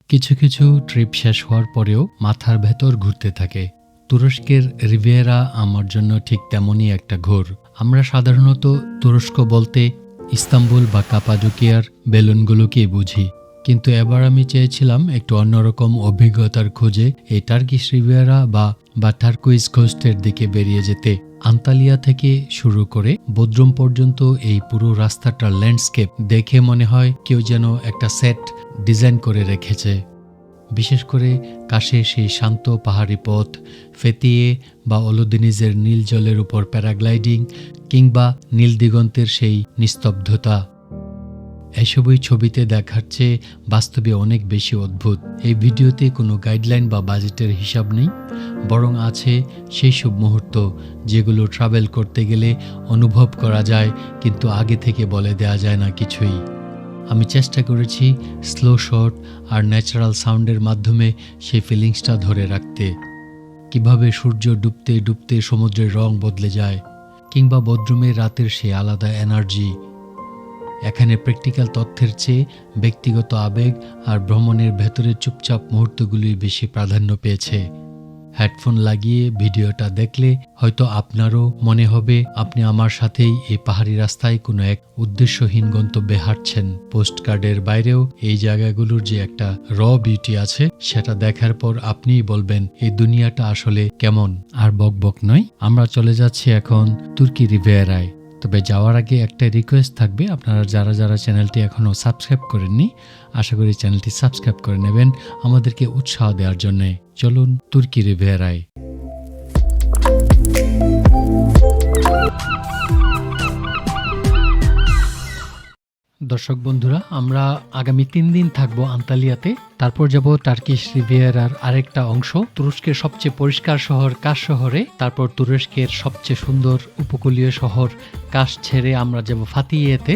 কিছু কিছু ট্রিপ শেষ হওয়ার পরেও মাথার ভেতর ঘুরতে থাকে। তুরস্কের রিভিয়েরা আমার জন্য ঠিক তেমনই একটা ঘোর। আমরা সাধারণত তুরস্ক বলতে ইস্তাম্বুল বা কাপাডোকিয়ার বেলুনগুলোকেই বুঝি, কিন্তু এবার আমি চেয়েছিলাম একটু অন্যরকম অভিজ্ঞতার খোঁজে এই টার্কিশ রিভিয়েরা বা টার্কুইজ কোস্টের দিকে বেরিয়ে যেতে। আন্তালিয়া থেকে শুরু করে বোদ্রুম পর্যন্ত এই পুরো রাস্তাটার ল্যান্ডস্কেপ দেখে মনে হয় কেউ যেন একটা সেট ডিজাইন করে রেখেছে। বিশেষ করে কাশে সেই শান্ত পাহাড়ি পথ, ফেতিয়ে বা অলুদিনিজের নীল জলের উপর প্যারাগ্লাইডিং, কিংবা নীল দিগন্তের সেই নিস্তব্ধতা, এসবই ছবিতে দেখার চেয়ে বাস্তবে অনেক বেশি অদ্ভুত। এই ভিডিওতে কোনো গাইডলাইন বা বাজেটের হিসাব নেই, বরং আছে সেই সব মুহূর্ত যেগুলো ট্রাভেল করতে গেলে অনুভব করা যায়, কিন্তু আগে থেকে বলে দেওয়া যায় না কিছুই। আমি চেষ্টা করেছি স্লো শট আর ন্যাচারাল সাউন্ডের মাধ্যমে সেই ফিলিংসটা ধরে রাখতে। কিভাবে সূর্য ডুবতে ডুবতে সমুদ্রের রং বদলে যায়, কিংবা বোদ্রুমের রাতের সেই আলাদা এনার্জি। এখানে প্র্যাকটিক্যাল তথ্যের চেয়ে ব্যক্তিগত আবেগ আর ভ্রমণের ভেতরে চুপচাপ মুহূর্তগুলোই বেশি প্রাধান্য পেয়েছে। হেডফোন লাগিয়ে ভিডিওটা দেখলে হয়তো আপনারও মনে হবে আপনি আমার সাথেই এই পাহাড়ি রাস্তায় কোনো এক উদ্দেশ্যহীন গন্তব্যে হাঁটছেন। পোস্টকার্ডের বাইরেও এই জায়গাগুলোর যে একটা র বিউটি আছে, সেটা দেখার পর আপনিই বলবেন এই দুনিয়াটা আসলে কেমন। আর বকবক নয়, আমরা চলে যাচ্ছি এখন তুর্কি রিভিয়েরায়। তবে যাওয়ার আগে একটা রিকোয়েস্ট থাকবে, আপনারা যারা যারা চ্যানেলটি এখনও সাবস্ক্রাইব করেননি, আশা করি চ্যানেলটি সাবস্ক্রাইব করে নেবেন আমাদেরকে উৎসাহ দেওয়ার জন্য। চলুন তুর্কি রিভিয়েরায়। দর্শক বন্ধুরা, আমরা আগামী 3 দিন থাকবো আন্তালিয়াতে, তারপর যাব টার্কিশ রিভিয়েরার আরেকটা অংশ, তুরস্কের সবচেয়ে পরিষ্কার শহর কাশ শহরে। তারপর তুরস্কের সবচেয়ে সুন্দর উপকূলীয় শহর কাশ ছেড়ে আমরা যাব ফাতিয়েতে।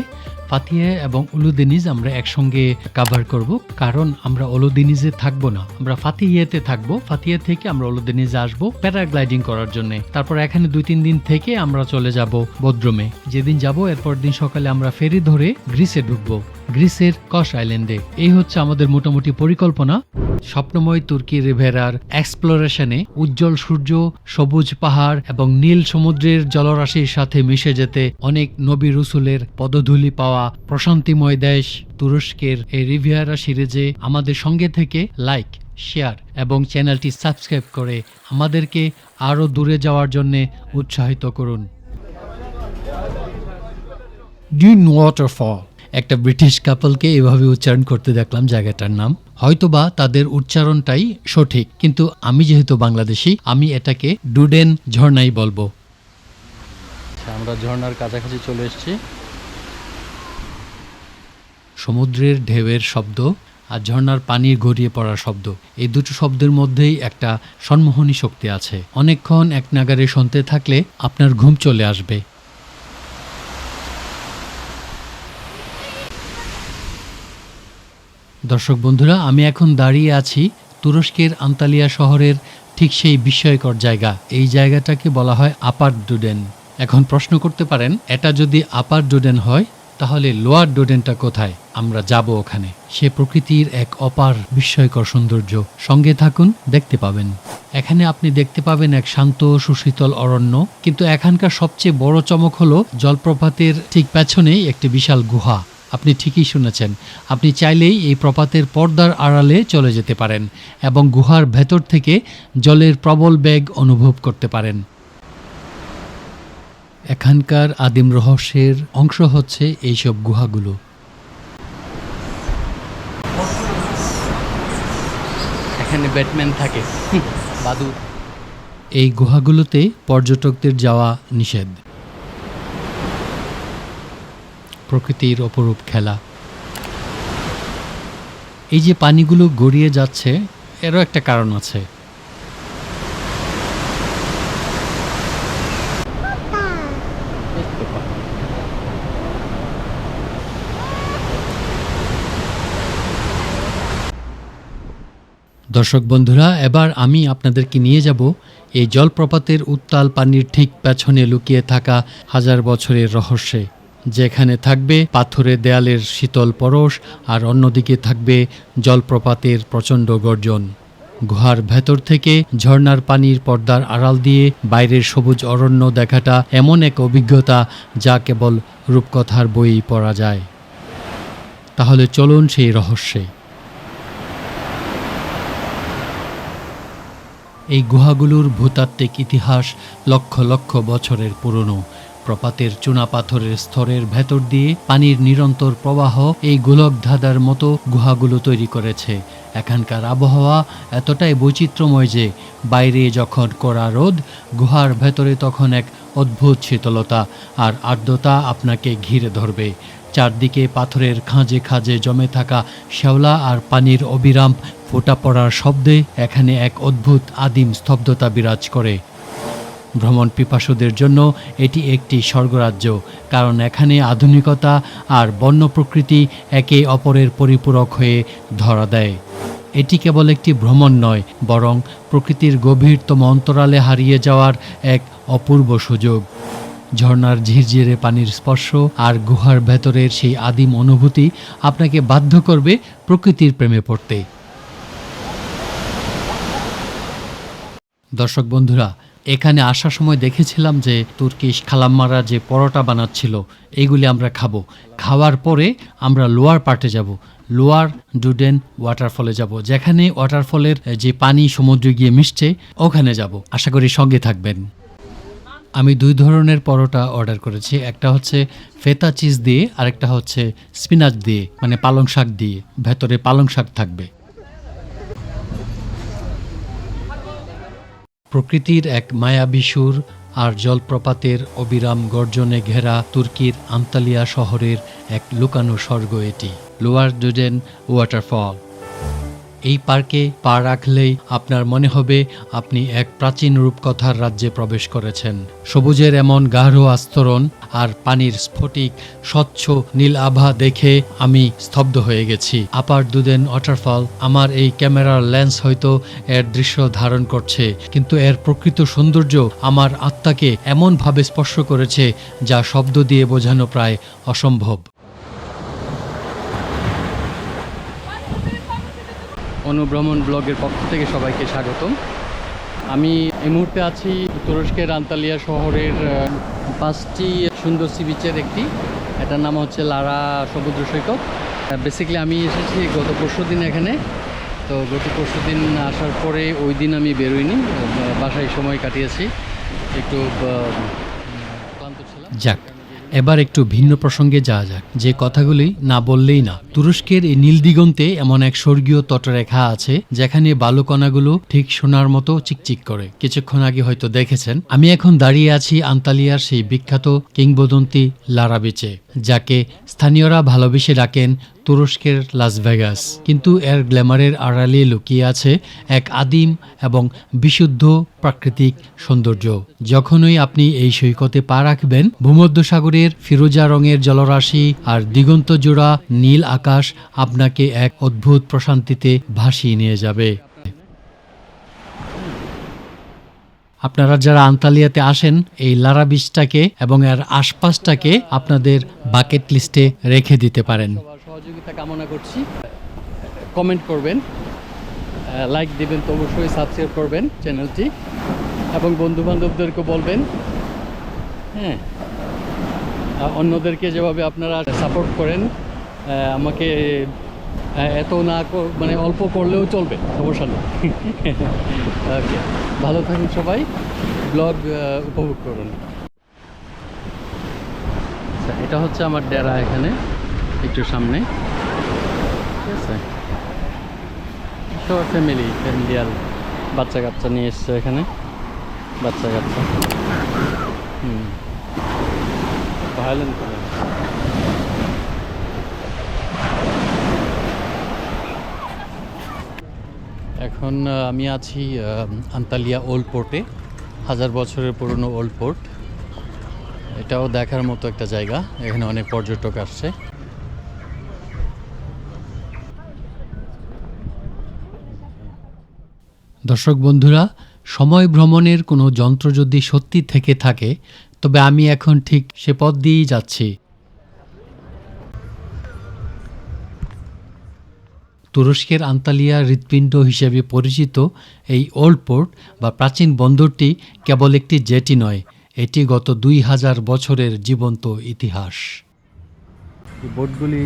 ফাতিয়ে এবং উলুদেনিজ আমরা একসঙ্গে কভার করব, কারণ আমরা উলুদেনিজে থাকবো না, আমরা ফাতিয়েতে থাকবো। ফাতিয়ে থেকে আমরা উলুদেনিজে আসবো প্যারাগ্লাইডিং করার জন্য। তারপর এখানে 2-3 দিন থেকে আমরা চলে যাব বোদ্রুমে। যেদিন যাব এরপর দিন সকালে আমরা ফেরি ধরে গ্রিসে ঢুকবো, গ্রিসের কস আইল্যান্ডে। এই হচ্ছে আমাদের মোটামুটি পরিকল্পনা। স্বপ্নময় তুর্কি রিভিয়েরার এক্সপ্লোরেশনে উজ্জ্বল সূর্য, সবুজ পাহাড় এবং নীল সমুদ্রের জলরাশির সাথে মিশে যেতে অনেক নবী রসুলের পদধূলি পাওয়া প্রশান্তিময় দেশ তুরস্কের এই রিভিয়েরা সিরিজে আমাদের সঙ্গে থেকে লাইক, শেয়ার এবং চ্যানেলটি সাবস্ক্রাইব করে আমাদেরকে আরও দূরে যাওয়ার জন্য উৎসাহিত করুন। ডিন ওয়াটারফল, একটা ব্রিটিশ কাপলকে এভাবে উচ্চারণ করতে দেখলাম জায়গাটার নাম। হয়তোবা তাদের উচ্চারণটাই সঠিক, কিন্তু আমি যেহেতু বাংলাদেশি, আমি এটাকে ডুডেন ঝর্ণাই বলবো। আমরা ঝর্ণার কাছাকাছি চলে এসেছি। সমুদ্রের ঢেউয়ের শব্দ আর ঝর্ণার পানির গড়িয়ে পড়ার শব্দ, এই দুটো শব্দের মধ্যেই একটা সম্মোহনী শক্তি আছে। অনেকক্ষণ এক নাগারে শুনতে থাকলে আপনার ঘুম চলে আসবে। দর্শক বন্ধুরা, আমি এখন দাঁড়িয়ে আছি তুরস্কের আন্তালিয়া শহরের ঠিক সেই বিস্ময়কর জায়গা। এই জায়গাটাকে বলা হয় আপার ডুডেন। এখন প্রশ্ন করতে পারেন, এটা যদি আপার ডুডেন হয় তাহলে লোয়ার ডুডেনটা কোথায়? আমরা যাব ওখানে। সে প্রকৃতির এক অপার বিস্ময়কর সৌন্দর্য। সঙ্গে থাকুন, দেখতে পাবেন। এখানে আপনি দেখতে পাবেন এক শান্ত সুশীতল অরণ্য, কিন্তু এখানকার সবচেয়ে বড় চমক হলো জলপ্রপাতের ঠিক পেছনেই একটি বিশাল গুহা। আপনি ঠিকই শুনেছেন, আপনি চাইলেই এই প্রপাতের পর্দার আড়ালে চলে যেতে পারেন এবং গুহার ভেতর থেকে জলের প্রবল বেগ অনুভব করতে পারেন। এখানকার আদিম রহস্যের অংশ হচ্ছে এইসব গুহাগুলো। এখানে ব্যাটম্যান থাকে, বাদুড়। এই গুহাগুলোতে পর্যটকদের যাওয়া নিষেধ। প্রকৃতির অপরূপ খেলা। এই যে পানিগুলো গড়িয়ে যাচ্ছে, এরও একটা কারণ আছে। দর্শক বন্ধুরা, এবার আমি আপনাদেরকে নিয়ে যাব এই জলপ্রপাতের উত্তাল পানির ঠিক পেছনে লুকিয়ে থাকা হাজার বছরের রহস্যে। যেখানে থাকবে পাথুরে দেয়ালের শীতল পরশ আর অন্যদিকে থাকবে জলপ্রপাতের প্রচণ্ড গর্জন। গুহার ভেতর থেকে ঝর্ণার পানির পর্দার আড়াল দিয়ে বাইরের সবুজ অরণ্য দেখাটা এমন এক অভিজ্ঞতা যা কেবল রূপকথার বইই পড়া যায়। তাহলে চলুন সেই রহস্যে। এই গুহাগুলোর ভূতাত্ত্বিক ইতিহাস লক্ষ লক্ষ বছরের পুরনো। প্রপাতের চুনাপাথরের স্তরের ভেতর দিয়ে পানির নিরন্তর প্রবাহ এই গোলকধাঁধার মতো গুহাগুলো তৈরি করেছে। এখানকার আবহাওয়া এতটাই বৈচিত্র্যময় যে বাইরে যখন কড়া রোদ, গুহার ভেতরে তখন এক অদ্ভুত শীতলতা আর আর্দ্রতা আপনাকে ঘিরে ধরবে। চারদিকে পাথরের খাঁজে খাঁজে জমে থাকা শ্যাওলা আর পানির অবিরাম ফোঁটা পড়ার শব্দে এখানে এক অদ্ভুত আদিম স্তব্ধতা বিরাজ করে। ভ্রমণ পিপাসুদের জন্য এটি একটি স্বর্গরাজ্য, কারণ এখানে আধুনিকতা আর বন্য প্রকৃতি একে অপরের পরিপূরক হয়ে ধরা দেয়। এটি কেবল একটি ভ্রমণ নয়, বরং প্রকৃতির গভীরতম অন্তরালে হারিয়ে যাওয়ার এক অপূর্ব সুযোগ। ঝর্ণার ঝিরঝিরে পানির স্পর্শ আর গুহার ভেতরের সেই আদিম অনুভূতি আপনাকে বাধ্য করবে প্রকৃতির প্রেমে পড়তে। দর্শক বন্ধুরা, এখানে আসার সময় দেখেছিলাম যে তুর্কিশ খালাম্মারা যে পরোটা বানাচ্ছিল, এইগুলি আমরা খাবো। খাওয়ার পরে আমরা লোয়ার পার্টে যাব, লোয়ার ডুডেন ওয়াটারফলে যাব, যেখানে ওয়াটারফলের যে পানি সমুদ্রে গিয়ে মিশছে ওখানে যাব। আশা করি সঙ্গে থাকবেন। আমি 2 ধরনের পরোটা অর্ডার করেছি, একটা হচ্ছে ফেতা চিজ দিয়ে, আরেকটা হচ্ছে স্পিনাচ দিয়ে, মানে পালং শাক দিয়ে, ভেতরে পালং শাক থাকবে। প্রকৃতির এক মায়াবী সুর আর জলপ্রপাতের অবিরাম গর্জনে ঘেরা তুর্কির আন্তালিয়া শহরের এক লুকানো স্বর্গ এটি, লোয়ার ডুডেন ওয়াটারফল। এই পার্কে পা রাখলেই আপনার মনে হবে আপনি এক প্রাচীন রূপকথার রাজ্যে প্রবেশ করেছেন। সবুজের এমন গাঢ় আস্তরণ আর পানির স্ফটিক স্বচ্ছ নীল আভা দেখে আমি স্তব্ধ হয়ে গেছি। আপার ডুডেন ওয়াটারফল, আমার এই ক্যামেরার লেন্স হয়তো এর দৃশ্য ধারণ করছে, কিন্তু এর প্রকৃত সৌন্দর্য আমার আত্মাকে এমনভাবে স্পর্শ করেছে যা শব্দ দিয়ে বোঝানো প্রায় অসম্ভব। অনুভ্রমণ ব্লগের পক্ষ থেকে সবাইকে স্বাগতম। আমি এই মুহূর্তে আছি তুরস্কের আন্তালিয়া শহরের 5টি সুন্দর সি বিচের একটি, এটার নাম হচ্ছে লারা সমুদ্র সৈকত। বেসিক্যালি আমি এসেছি গত পরশুদিন এখানে, তো গত পরশুদিন আসার পরে ওই দিন আমি বেরোইনি, বাসায় সময় কাটিয়েছি, একটু ক্লান্ত ছিলাম। যাক, এবার একটু ভিন্ন প্রসঙ্গে যাওয়া যাক, যে কথাগুলি না বললেই না। তুরস্কের এই নীল দিগন্তে এমন এক স্বর্গীয় তটরেখা আছে যেখানে বালুকণাগুলো ঠিক সোনার মতো চিকচিক করে। কিছুক্ষণ আগে হয়তো দেখেছেন। আমি এখন দাঁড়িয়ে আছি আন্তালিয়ার সেই বিখ্যাত কিংবদন্তি লারা বিচে, যাকে স্থানীয়রা ভালোবেসে ডাকেন তুরস্কের লাস ভেগাস। কিন্তু এর গ্ল্যামারের আড়ালে লুকিয়ে আছে এক আদিম এবং বিশুদ্ধ প্রাকৃতিক সৌন্দর্য। যখনই আপনি এই সৈকতে পা রাখবেন, ভূমধ্যসাগরের ফিরোজা রঙের জলরাশি আর দিগন্ত জোড়া নীল আকাশ আপনাকে এক অদ্ভুত প্রশান্তিতে ভাসিয়ে নিয়ে যাবে। আপনারা যারা আন্তালিয়াতে আসেন, এই লারা বিচটাকে এবং এর আশপাশটাকে আপনাদের বাকেট লিস্টে রেখে দিতে পারেন। সহযোগিতা কামনা করছি। কমেন্ট করবেন, লাইক দিবেন, তো অবশ্যই সাবস্ক্রাইব করবেন চ্যানেলটি, এবং বন্ধুবান্ধবদেরকে বলবেন। হ্যাঁ, অন্যদেরকে যেভাবে আপনারা সাপোর্ট করেন আমাকে, এত না মানে অল্প করলেও চলবে, সমস্যা নেই। ওকে, ভালো থাকুন সবাই, ব্লগ উপভোগ করুন। এটা হচ্ছে আমার ডেরা, এখানে একটু সামনে, ঠিক আছে। সবার ফ্যামিলিয়াল বাচ্চা কাচ্চা নিয়ে এসছে এখানে, বাচ্চা কাচ্চা ভায়োলেন্ট করে। এখন আমি আছি আন্তালিয়া ওল্ড পোর্টে, 1000 বছরের পুরনো ওল্ড পোর্ট। এটাও দেখার মতো একটা জায়গা, এখানে অনেক পর্যটক আসছে। দর্শক বন্ধুরা, সময় ভ্রমণের কোনো যন্ত্র যদি সত্যি থেকে থাকে, তবে আমি এখন ঠিক সে পথ দিয়েই যাচ্ছি। তুরস্কের আন্তালিয়া হৃৎপিণ্ড হিসেবে পরিচিত এই ওল্ড পোর্ট বা প্রাচীন বন্দরটি কেবল একটি জেটি নয়, এটি গত 2000 বছরের জীবন্ত ইতিহাস। বোটগুলি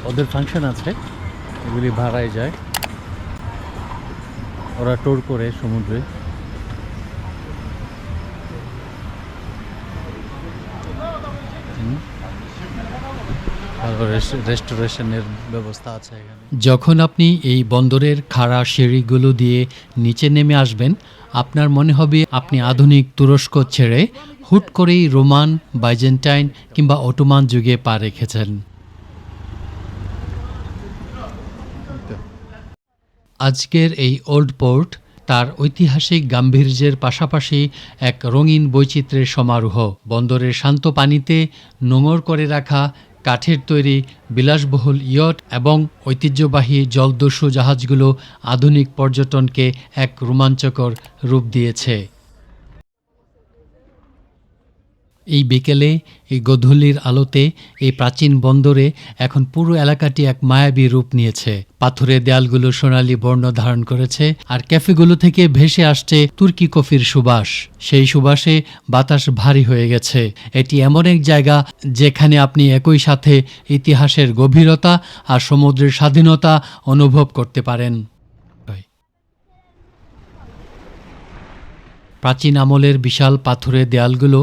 ওদের ফাংশন আছে, এগুলি ভাড়ায় যায়, ওরা টোর করে সমুদ্রে। রেস্টোরেশনের ব্যবস্থা আছে এখানে। যখন আপনি এই বন্দরের খাড়া সিঁড়িগুলো দিয়ে নিচে নেমে আসবেন, আপনার মনে হবে আপনি আধুনিক তুরস্ক ছেড়ে হুট করেই রোমান, বাইজেন্টাইন কিংবা অটোমান যুগে পা রেখেছেন। আজকের এই ওল্ড পোর্ট তার ঐতিহাসিক গাম্ভীর্যের পাশাপাশি এক রঙিন বৈচিত্র্যের সমারোহ। বন্দরের শান্ত পানিতে নোঙর করে রাখা কাঠের তৈরি বিলাসবহুল ইয়ট এবং ঐতিহ্যবাহী জলদস্যু জাহাজগুলো আধুনিক পর্যটনকে এক রোমাঞ্চকর রূপ দিয়েছে। এই বিকেলে, এই গোধূলির আলোতে এই প্রাচীন বন্দরে এখন পুরো এলাকাটি এক মায়াবী রূপ নিয়েছে। পাথুরে দেয়ালগুলো সোনালী বর্ণ ধারণ করেছে, আর ক্যাফেগুলো থেকে ভেসে আসছে তুর্কি কফির সুবাস। সেই সুবাসে বাতাস ভারী হয়ে গেছে। এটি এমন এক জায়গা যেখানে আপনি একই সাথে ইতিহাসের গভীরতা আর সমুদ্রের স্বাধীনতা অনুভব করতে পারেন। প্রাচীন আমলের বিশাল পাথুরে দেয়ালগুলো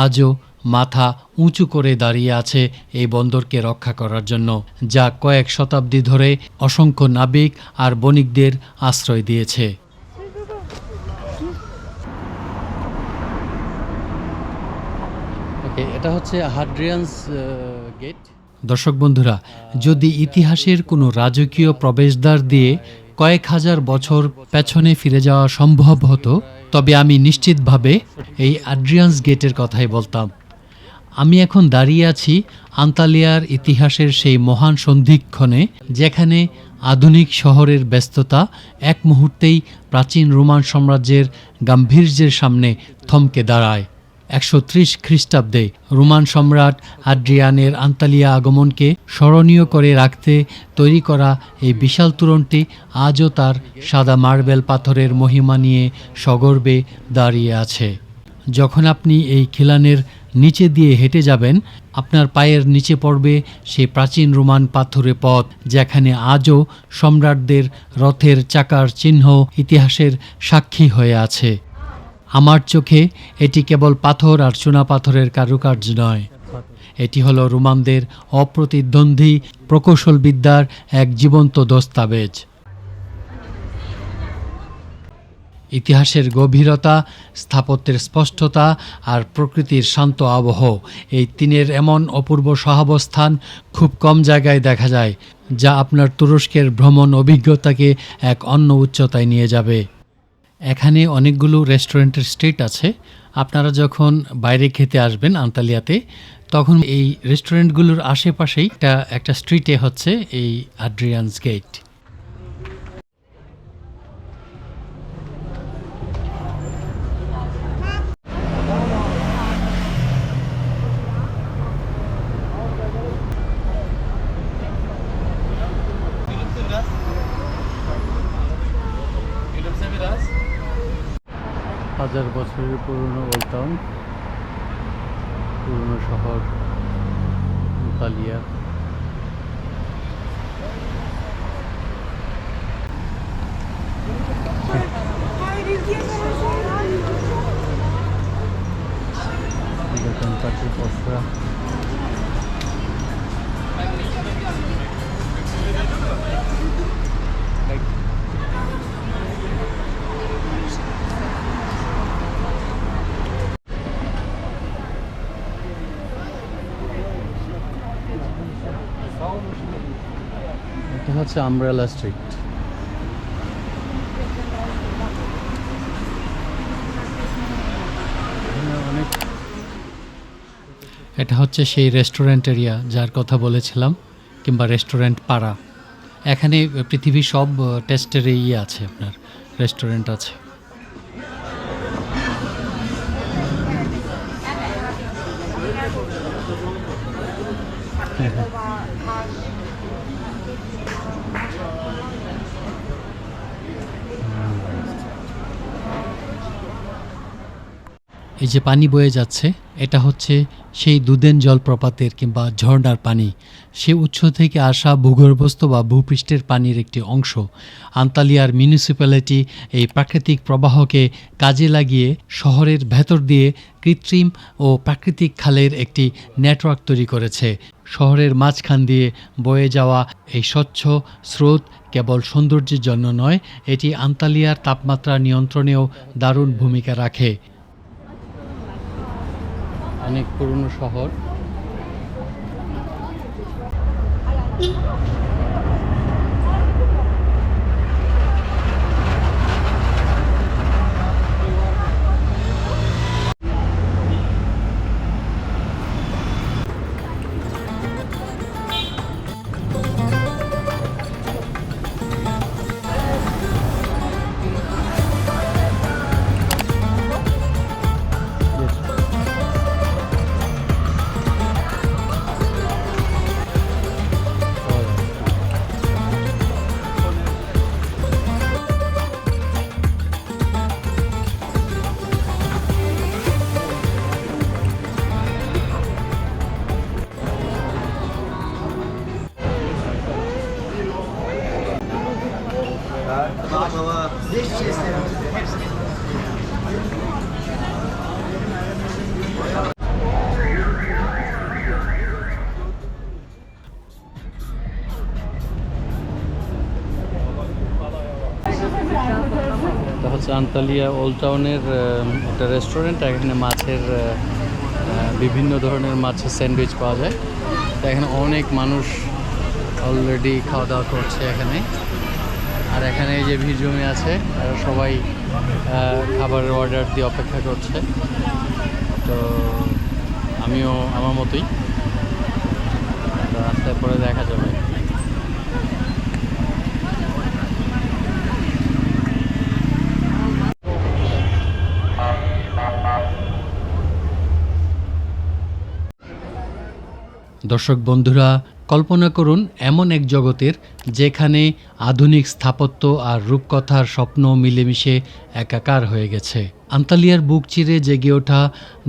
আজও মাথা উঁচু করে দাঁড়িয়ে আছে এই বন্দরকে রক্ষা করার জন্য, যা কয়েক শতাব্দী ধরে অসংখ্য নাবিক আর বণিকদের আশ্রয় দিয়েছে। এটা হচ্ছে হাড্রিয়ানস গেট। দর্শক বন্ধুরা, যদি ইতিহাসের কোনো রাজকীয় প্রবেশদ্বার দিয়ে কয়েক হাজার বছর পেছনে ফিরে যাওয়া সম্ভব হতো, তবে আমি নিশ্চিতভাবে এই হাড্রিয়ানস গেটের কথাই বলতাম। আমি এখন দাঁড়িয়ে আছি আন্তালিয়ার ইতিহাসের সেই মহান সন্ধিক্ষণে, যেখানে আধুনিক শহরের ব্যস্ততা এক মুহূর্তেই প্রাচীন রোমান সাম্রাজ্যের গাম্ভীর্যের সামনে থমকে দাঁড়ায়। 130 খ্রিস্টাব্দে রোমান সম্রাট আড্রিয়ানের আন্তালিয়া আগমনকে স্মরণীয় করে রাখতে তৈরি করা এই বিশাল তোরণটি আজও তার সাদা মার্বেল পাথরের মহিমা নিয়ে সগর্বে দাঁড়িয়ে আছে। যখন আপনি এই খিলানের নিচে দিয়ে হেঁটে যাবেন, আপনার পায়ের নিচে পড়বে সেই প্রাচীন রোমান পাথুরে পথ, যেখানে আজও সম্রাটদের রথের চাকার চিহ্ন ইতিহাসের সাক্ষী হয়ে আছে। আমার চোখে এটি কেবল পাথর আর চুনাপাথরের কারুকার্য নয়, এটি হলো রোমানদের অপ্রতিদ্বন্দ্বী প্রকৌশলবিদ্যার এক জীবন্ত দস্তাবেজ। ইতিহাসের গভীরতা, স্থাপত্যের স্পষ্টতা আর প্রকৃতির শান্ত আবহ, এই তিনের এমন অপূর্ব সহাবস্থান খুব কম জায়গায় দেখা যায়, যা আপনার তুরস্কের ভ্রমণ অভিজ্ঞতাকে এক অন্য উচ্চতায় নিয়ে যাবে। এখানে অনেকগুলো রেস্টুরেন্টের স্ট্রিট আছে। আপনারা যখন বাইরে খেতে আসবেন আন্তালিয়াতে, তখন এই রেস্টুরেন্টগুলোর আশেপাশেই একটা স্ট্রিটে হচ্ছে এই হাড্রিয়ানস গেট। হাজার বছরের পুরনো ওল্ড টাউন, পুরনো শহর আন্তালিয়া। দোকানপাটের পসরা, এটা হচ্ছে আমব্রেলা স্ট্রিট। এটা হচ্ছে সেই রেস্টুরেন্ট এরিয়া যার কথা বলেছিলাম, কিংবা রেস্টুরেন্ট পাড়া। এখানে পৃথিবীর সব টেস্টের আছে, আপনার রেস্টুরেন্ট আছে। এই যে পানি বয়ে যাচ্ছে, এটা হচ্ছে সেই দুদেন জলপ্রপাতের কিংবা ঝর্ণার পানি। সে উৎস থেকে আসা ভূগর্ভস্থ বা ভূপৃষ্ঠের পানির একটি অংশ। আন্তালিয়ার মিউনিসিপ্যালিটি এই প্রাকৃতিক প্রবাহকে কাজে লাগিয়ে শহরের ভেতর দিয়ে কৃত্রিম ও প্রাকৃতিক খালের একটি নেটওয়ার্ক তৈরি করেছে। শহরের মাঝখান দিয়ে বয়ে যাওয়া এই স্বচ্ছ স্রোত কেবল সৌন্দর্যের জন্য নয়, এটি আন্তালিয়ার তাপমাত্রা নিয়ন্ত্রণেও দারুণ ভূমিকা রাখে। অনেক পুরনো শহর। এটা হচ্ছে আন্তালিয়া ওল্ড টাউনের একটা রেস্টুরেন্ট। এখানে মাছের বিভিন্ন ধরনের মাছের স্যান্ডউইচ পাওয়া যায়। তো এখানে অনেক মানুষ অলরেডি খাওয়া দাওয়া করছে এখানে। আর এখানে এই যে ভিড় জমে আছে, তারা সবাই খাবারের অর্ডার দিয়ে অপেক্ষা করছে। তো আমিও আমার মতোই, রাস্তায় পরে দেখা যাবে। দর্শক বন্ধুরা, কল্পনা করুন এমন এক জগতের যেখানে আধুনিক স্থাপত্য আর রূপকথার স্বপ্ন মিলেমিশে একাকার হয়ে গেছে। আন্তালিয়ার বুক চিরে জেগে ওঠা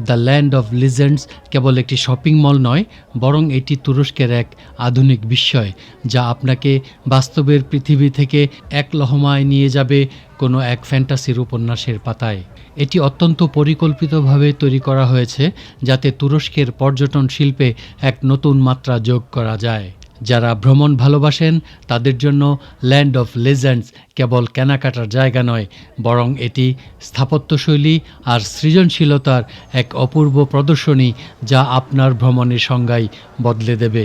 দ্য ল্যান্ড অফ লিজেন্ডস কেবল একটি শপিং মল নয়, বরং এটি তুরস্কের এক আধুনিক বিস্ময়, যা আপনাকে বাস্তবের পৃথিবী থেকে এক লহমায় নিয়ে যাবে কোনো এক ফ্যান্টাসির উপন্যাসের পাতায়। এটি অত্যন্ত পরিকল্পিতভাবে তৈরি করা হয়েছে যাতে তুরস্কের পর্যটন শিল্পে এক নতুন মাত্রা যোগ করা যায়। যারা ভ্রমণ ভালোবাসেন তাদের জন্য ল্যান্ড অফ লেজেন্ডস কেবল কেনাকাটার জায়গা নয়, বরং এটি স্থাপত্যশৈলী আর সৃজনশীলতার এক অপূর্ব প্রদর্শনী, যা আপনার ভ্রমণের সংজ্ঞাই বদলে দেবে।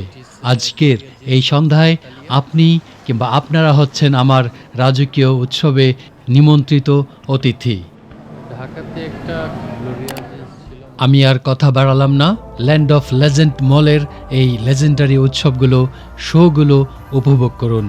আজকের এই সন্ধ্যায় আপনি কিংবা আপনারা হচ্ছেন আমার রাজকীয় উৎসবে নিমন্ত্রিত অতিথি। ঢাকাতে একটা আমি আর কথা বাড়ালাম না, ল্যান্ড অফ লেজেন্ড মলের এই লেজেন্ডারি উৎসবগুলো, শোগুলো উপভোগ করুন।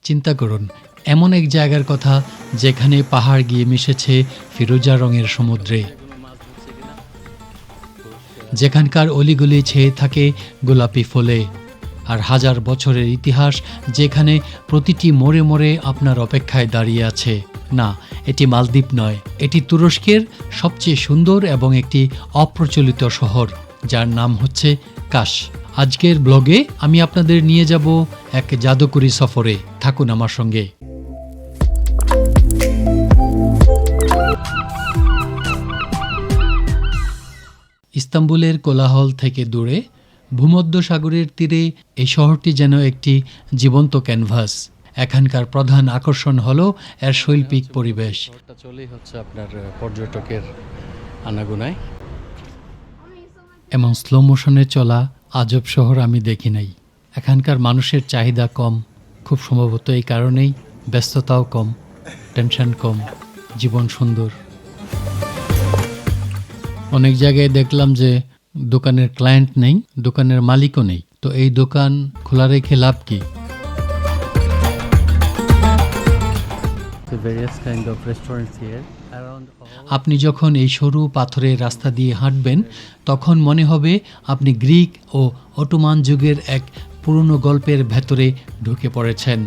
চিন্তা করুন, এমন এক জায়গার কথা যেখানে পাহাড় গিয়ে মিশেছে ফিরোজা রঙের সমুদ্রে, যেখানকার অলিগলি ছেয়ে থাকে গোলাপি ফুলে, আর হাজার বছরের ইতিহাস যেখানে প্রতিটি মোড়ে মোড়ে আপনার অপেক্ষায় দাঁড়িয়ে আছে। না, এটি মালদ্বীপ নয়, এটি তুরস্কের সবচেয়ে সুন্দর এবং একটি অপ্রচলিত শহর, যার নাম হচ্ছে কাশ। আজকের ব্লগে আমি আপনাদের নিয়ে যাব এক জাদুকরী সফরে। থাকুন আমার সঙ্গে। ইস্তাম্বুলের কোলাহল থেকে দূরে ভূমধ্যসাগরের তীরে এই শহরটি যেন একটি জীবন্ত ক্যানভাস। এখানকার প্রধান আকর্ষণ হলো এর শৈল্পিক পরিবেশ। চলেই হচ্ছে আপনার পর্যটকের আনাগোনায়। এমন স্লো মোশনে চলা আজব শহর আমি দেখি নাই। এখানকার মানুষের চাহিদা কম, খুব সম্ভবত এই কারণেই ব্যস্ততাও কম, টেনশন কম, জীবন সুন্দর। অনেক জায়গায় দেখলাম যে দোকানের ক্লায়েন্ট নেই, দোকানের মালিকও নেই, তো এই দোকান খোলা রেখে লাভ কি? আপনি যখন এই সরু পাথরের রাস্তা দিয়ে হাঁটবেন তখন মনে হবে আপনি গ্রিক ও অটোমান যুগের এক পুরনো গল্পের ভেতরে ঢুকে পড়েছেন।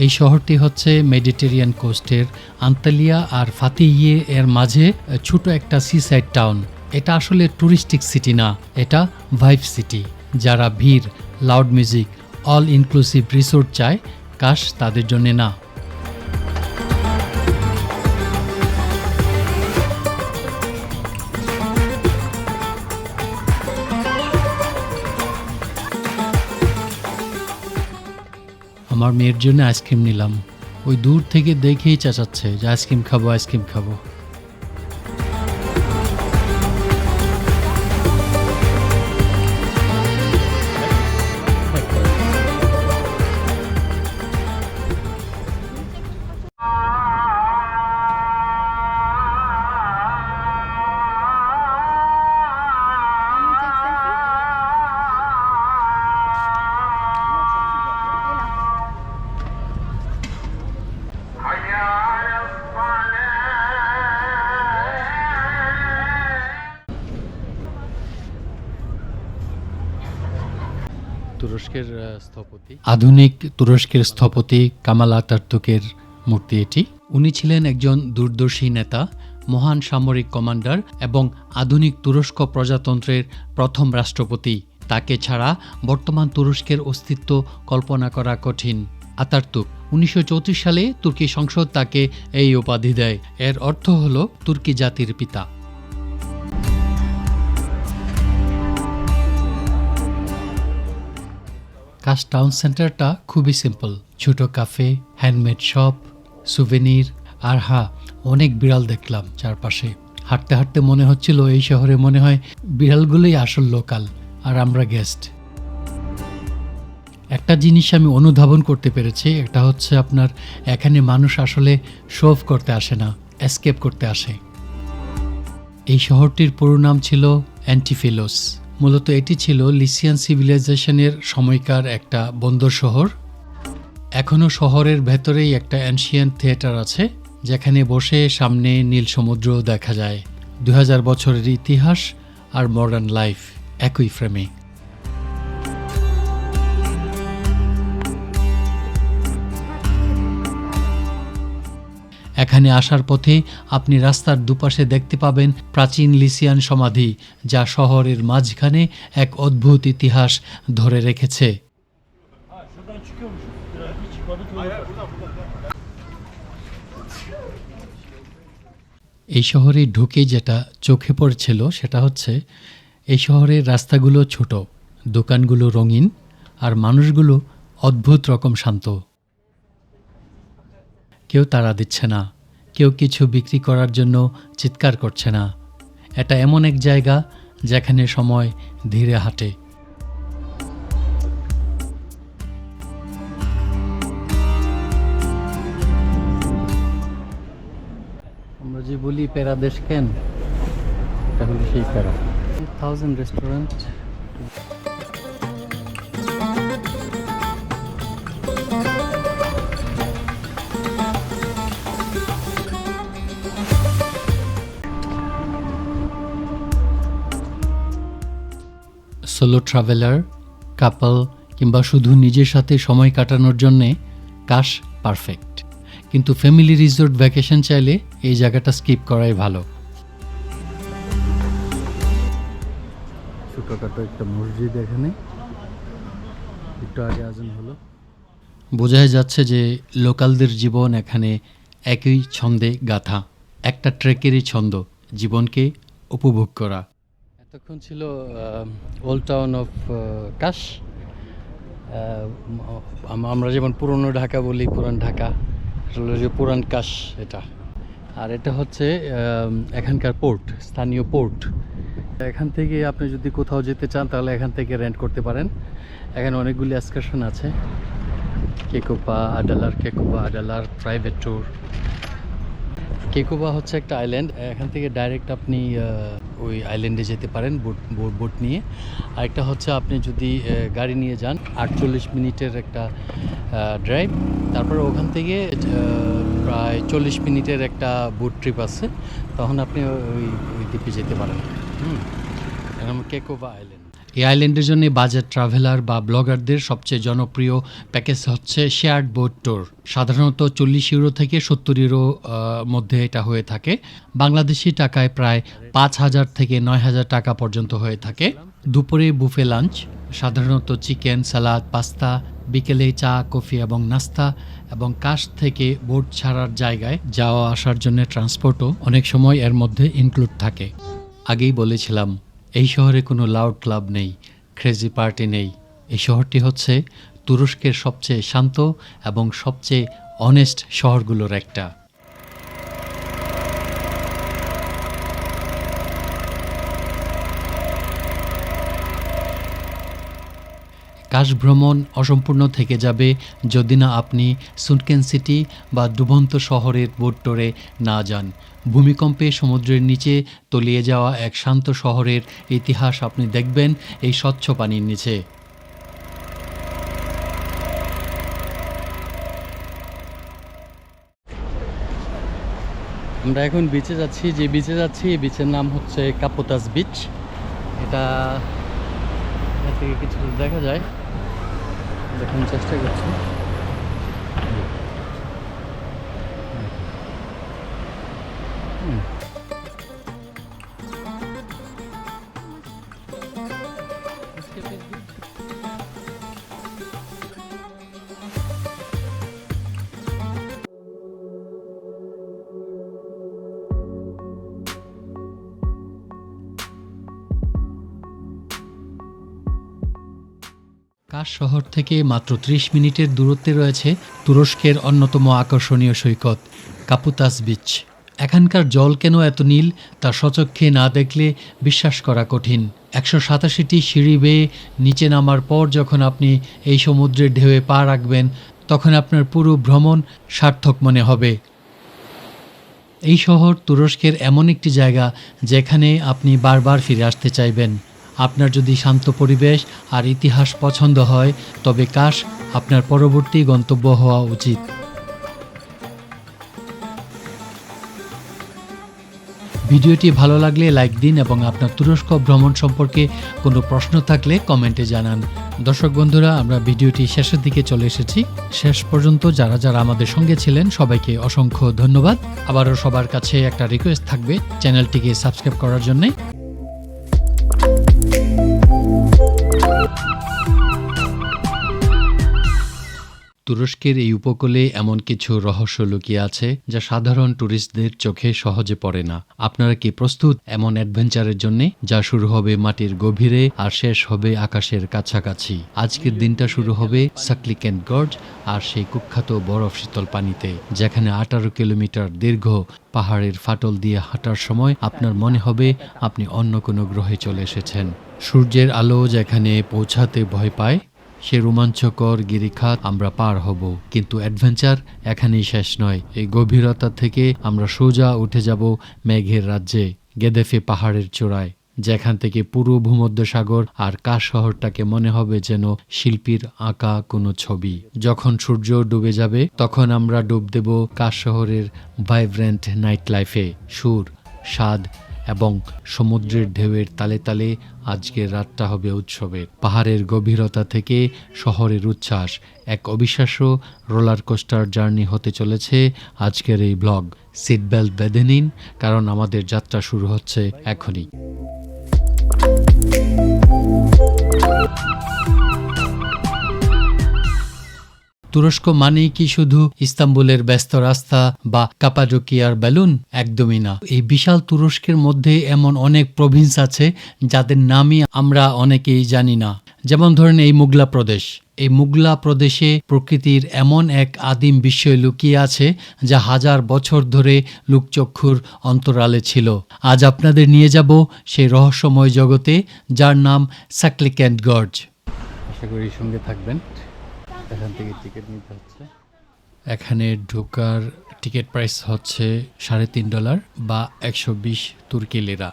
এই শহরটি হচ্ছে মেডিটেরিয়ান কোস্টের আন্তালিয়া আর ফাতিহিয়ে এর মাঝে ছোট একটা সিসাইড টাউন। এটা আসলে টুরিস্টিক সিটি না, এটা ভাইব সিটি। যারা ভিড়, loud music, all inclusive resort চায়, কাশ তাদের জন্য না। আমার মেয়ের জন্য আইসক্রিম নিলাম। ওই দূর থেকে দেখেই চেঁচাচ্ছে যে আইসক্রিম খাবো, আইসক্রিম খাবো। আধুনিক তুরস্কের স্থপতি কামাল আতাতুর্কের মূর্তি এটি। উনি ছিলেন একজন দূরদর্শী নেতা, মহান সামরিক কমান্ডার এবং আধুনিক তুরস্ক প্রজাতন্ত্রের প্রথম রাষ্ট্রপতি। তাকে ছাড়া বর্তমান তুরস্কের অস্তিত্ব কল্পনা করা কঠিন। আতাতুর্ক 1934 সালে তুর্কি সংসদ তাকে এই উপাধি দেয়। এর অর্থ হল তুর্কি জাতির পিতা। কাশ টাউন সেন্টারটা খুবই সিম্পল, ছোট কাফে, হ্যান্ডমেড শপ, সুভেনির, আর অনেক বিড়াল দেখলাম চারপাশে। হাঁটতে হাঁটতে মনে হচ্ছিল এই শহরে মনে হয় বিড়ালগুলোই আসল লোকাল আর আমরা গেস্ট। একটা জিনিস আমি অনুধাবন করতে পেরেছি, একটা হচ্ছে আপনার এখানে মানুষ আসলে শো অফ করতে আসে না, এসকেপ করতে আসে। এই শহরটির পুরো নাম ছিল অ্যান্টিফিলোস। মূলত এটি ছিল লিসিয়ান সিভিলাইজেশনের সময়কার একটা বন্দর শহর। এখনও শহরের ভেতরেই একটা অ্যানশিয়েন্ট থিয়েটার আছে, যেখানে বসে সামনে নীল সমুদ্র দেখা যায়। 2000 বছরের ইতিহাস আর মডার্ন লাইফ একই ফ্রেমে। এখানে আসার পথে আপনি রাস্তার দুপাশে দেখতে পাবেন প্রাচীন লিসিয়ান সমাধি, যা শহরের মাঝখানে এক অদ্ভুত ইতিহাস ধরে রেখেছে। এই শহরে ঢুকে যেটা চোখে পড়ছিল সেটা হচ্ছে এই শহরের রাস্তাগুলো ছোট, দোকানগুলো রঙিন, আর মানুষগুলো অদ্ভুত রকম শান্ত। কেউ তাড়া দিচ্ছে না, কেউ কিছু বিক্রি করার জন্য চিৎকার করছে না। এটা এমন এক জায়গা যেখানে সময় ধীরে হাঁটে। আমরা যে বলি প্যারা দেশ কেন, এটা হলো সেই প্যারা। 1000 রেস্টুরেন্ট। সোলো ট্রাভেলার, কাপল কিংবা শুধু নিজের সাথে সময় কাটানোর জন্যে কাশ পারফেক্ট। কিন্তু ফ্যামিলি রিসোর্ট ভ্যাকেশন চাইলে এই জায়গাটা স্কিপ করাই ভালো। ছোটখাটো একটা মসজিদ, এখানে একটু আগে আজান হলো। বোঝাই যাচ্ছে যে লোকালদের জীবন এখানে একই ছন্দে গাথা, একটা ট্রেকেরই ছন্দ, জীবনকে উপভোগ করা। এতক্ষণ ছিল ওল্ড টাউন অফ কাশ। আমরা যেমন পুরনো ঢাকা বলি, পুরান ঢাকা, আসলে যে পুরান কাশ এটা। আর এটা হচ্ছে এখানকার পোর্ট, স্থানীয় পোর্ট। এখান থেকে আপনি যদি কোথাও যেতে চান তাহলে এখান থেকে রেন্ট করতে পারেন। এখানে অনেকগুলি এক্সকারশন আছে, কেকোপা আডালার প্রাইভেট ট্যুর। কেকোপা হচ্ছে একটা আইল্যান্ড, এখান থেকে ডাইরেক্ট আপনি ওই আইল্যান্ডে যেতে পারেন বোট নিয়ে। আরেকটা হচ্ছে আপনি যদি গাড়ি নিয়ে যান 48 মিনিটের একটা ড্রাইভ, তারপরে ওখান থেকে প্রায় 40 মিনিটের একটা বোট ট্রিপ আছে, তখন আপনি ওই দ্বীপে যেতে পারেন। কেকোপা আইল্যান্ড। এই আইল্যান্ডের জন্য বাজেট ট্রাভেলার বা ব্লগারদের সবচেয়ে জনপ্রিয় প্যাকেজ হচ্ছে শেয়ার্ড বোট ট্যুর। সাধারণত 40 ইউরো থেকে 70 ইউরো মধ্যে এটা হয়ে থাকে। বাংলাদেশি টাকায় প্রায় 5,000 থেকে 9,000 টাকা পর্যন্ত হয়ে থাকে। দুপুরে বুফে লাঞ্চ, সাধারণত চিকেন, সালাদ, পাস্তা, বিকেলে চা, কফি এবং নাস্তা, এবং কাশ থেকে বোট ছাড়ার জায়গায় যাওয়া আসার জন্য ট্রান্সপোর্টও অনেক সময় এর মধ্যে ইনক্লুড থাকে। আগেই বলেছিলাম এই শহরে কোনো লাউড ক্লাব নেই, ক্রেজি পার্টি নেই। এই শহরটি হচ্ছে তুরস্কের সবচেয়ে শান্ত এবং সবচেয়ে অনেস্ট শহরগুলোর একটা। কাশ ভ্রমণ অসম্পূর্ণ থেকে যাবে যদি না আপনি সুনকেন সিটি বা ডুবন্ত শহরের বোট টোরে না যান। ভূমিকম্পে সমুদ্রের নিচে তলিয়ে যাওয়া এক শান্ত শহরের ইতিহাস আপনি দেখবেন এই স্বচ্ছ পানির নিচে। আমরা এখন বিচে যাচ্ছি, এই বিচের নাম হচ্ছে কাপোতাস বিচ। এটা থেকে কিছু দেখা যায়, দেখার চেষ্টা করছি। কাশ শহর থেকে মাত্র 30 মিনিটের দূরত্বে রয়েছে তুরস্কের অন্যতম আকর্ষণীয় সৈকত কাপুতাস বিচ। এখানকার জল কেন এত নীল তা স্বচক্ষে না দেখলে বিশ্বাস করা কঠিন। 187টি সিঁড়ি বেয়ে নিচে নামার পর যখন আপনি এই সমুদ্রের ঢেউয়ে পা রাখবেন তখন আপনার পুরো ভ্রমণ সার্থক মনে হবে। এই শহর তুরস্কের এমন একটি জায়গা যেখানে আপনি বারবার ফিরে আসতে চাইবেন। আপনার যদি শান্ত পরিবেশ আর ইতিহাস পছন্দ হয় তবে কাশ আপনার পরবর্তী গন্তব্য হওয়া উচিত। ভিডিওটি ভালো লাগলে লাইক দিন এবং আপনার তুরস্ক ভ্রমণ সম্পর্কে কোনো প্রশ্ন থাকলে কমেন্টে জানান। দর্শক বন্ধুরা, আমরা ভিডিওটি শেষের দিকে চলে এসেছি। শেষ পর্যন্ত যারা যারা আমাদের সঙ্গে ছিলেন সবাইকে অসংখ্য ধন্যবাদ। আবারও সবার কাছে একটা রিকোয়েস্ট থাকবে চ্যানেলটিকে সাবস্ক্রাইব করার জন্যে। তুরস্কের এই উপকূলে এমন কিছু রহস্য লুকিয়ে আছে যা সাধারণ ট্যুরিস্টদের চোখে সহজে পড়ে না। আপনারা কি প্রস্তুত এমন অ্যাডভেঞ্চারের জন্য যা শুরু হবে মাটির গভীরে আর শেষ হবে আকাশের কাছাকাছি? আজকের দিনটা শুরু হবে সাকলিকেন গর্জ আর সেই কুখ্যাত বরফ শীতল পানিতে, যেখানে 18 কিলোমিটার দীর্ঘ পাহাড়ের ফাটল দিয়ে হাঁটার সময় আপনার মনে হবে আপনি অন্য কোনো গ্রহে চলে এসেছেন। সূর্যের আলো যেখানে পৌঁছাতে ভয় পায় সে রোমাঞ্চকর গিরিখাত আমরা পার হব, কিন্তু অ্যাডভেঞ্চার এখানেই শেষ নয়। এই গভীরতা থেকে আমরা সোজা উঠে যাব মেঘের রাজ্যে, গেদেফে পাহাড়ের চূড়ায়, যেখান থেকে পুরো ভূমধ্যসাগর আর কাশ শহরটাকে মনে হবে যেন শিল্পীর আঁকা কোনো ছবি। যখন সূর্য ডুবে যাবে তখন আমরা ডুব দেব কাশ শহরের ভাইব্রেন্ট নাইট লাইফে। সুর, স্বাদ এবং সমুদ্রের ঢেউয়ের তালে তালে আজকের রাতটা হবে উৎসবের। পাহাড়ের গভীরতা থেকে শহরের উচ্ছ্বাস, এক অবিশ্বাস্য রোলার কোস্টার জার্নি হতে চলেছে আজকের এই ব্লগ। সিট বেল্ট বেঁধে নিন, কারণ আমাদের যাত্রা শুরু হচ্ছে এখনই। তুরস্ক মানেই কি শুধু ইস্তাম্বুলের ব্যস্ত রাস্তা বা কাপাডোকিয়ার বেলুন? একদমই না। এই বিশাল তুরস্কের মধ্যে এমন অনেক প্রভিন্স আছে যাদের নামই আমরা অনেকেই জানি না। যেমন ধরেন এই মুগলা প্রদেশ। এই মুগলা প্রদেশে প্রকৃতির এমন এক আদিম বিস্ময় লুকিয়ে আছে যা হাজার বছর ধরে লোকচক্ষুর অন্তরালে ছিল। আজ আপনাদের নিয়ে যাব সেই রহস্যময় জগতে, যার নাম সাকলিক্যান্ট গর্জ। আশা করি সঙ্গে থাকবেন। এখান থেকে টিকিট নিতে হচ্ছে। এখানে ঢোকার টিকিট প্রাইস হচ্ছে $3.5 বা 120 তুর্কি লিরা।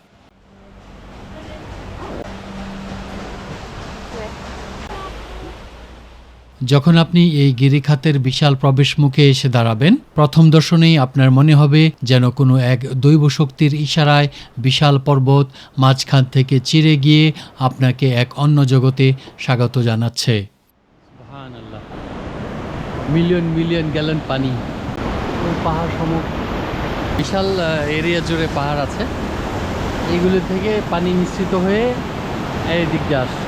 যখন আপনি এই গিরিখাতের বিশাল প্রবেশ মুখে এসে দাঁড়াবেন, প্রথম দর্শনেই আপনার মনে হবে যেন কোনো এক দৈব শক্তির ইশারায় বিশাল পর্বত মাঝখান থেকে চিরে গিয়ে আপনাকে এক অন্য জগতে স্বাগত জানাচ্ছে। মিলিয়ন মিলিয়ন গ্যালন পানি, পাহাড় সমূহ, বিশাল এরিয়া জুড়ে পাহাড় আছে। এইগুলো থেকে পানি মিশ্রিত হয়ে এই দিক দিয়ে আসছে।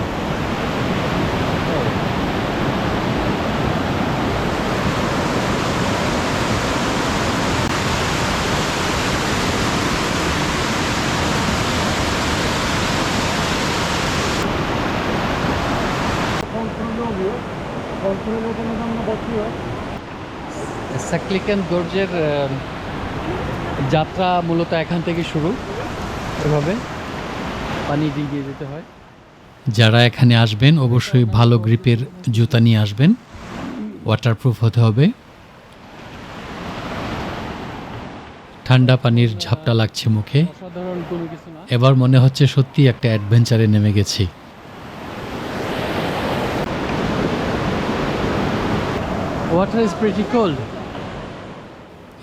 সাকলিক্যান্ট গর্জের যাত্রা মূলত এখান থেকে শুরু, এভাবে পানি দিয়ে যেতে হয়। যারা এখানে আসবেন অবশ্যই ভালো গ্রিপের জুতা নিয়ে আসবেন, ওয়াটারপ্রুফ হতে হবে। ঠান্ডা পানির ঝাপটা লাগছে মুখে। সাধারণ কোনো কিছু না, এবার মনে হচ্ছে সত্যি একটা অ্যাডভেঞ্চারে নেমে গেছি। Water is pretty cold.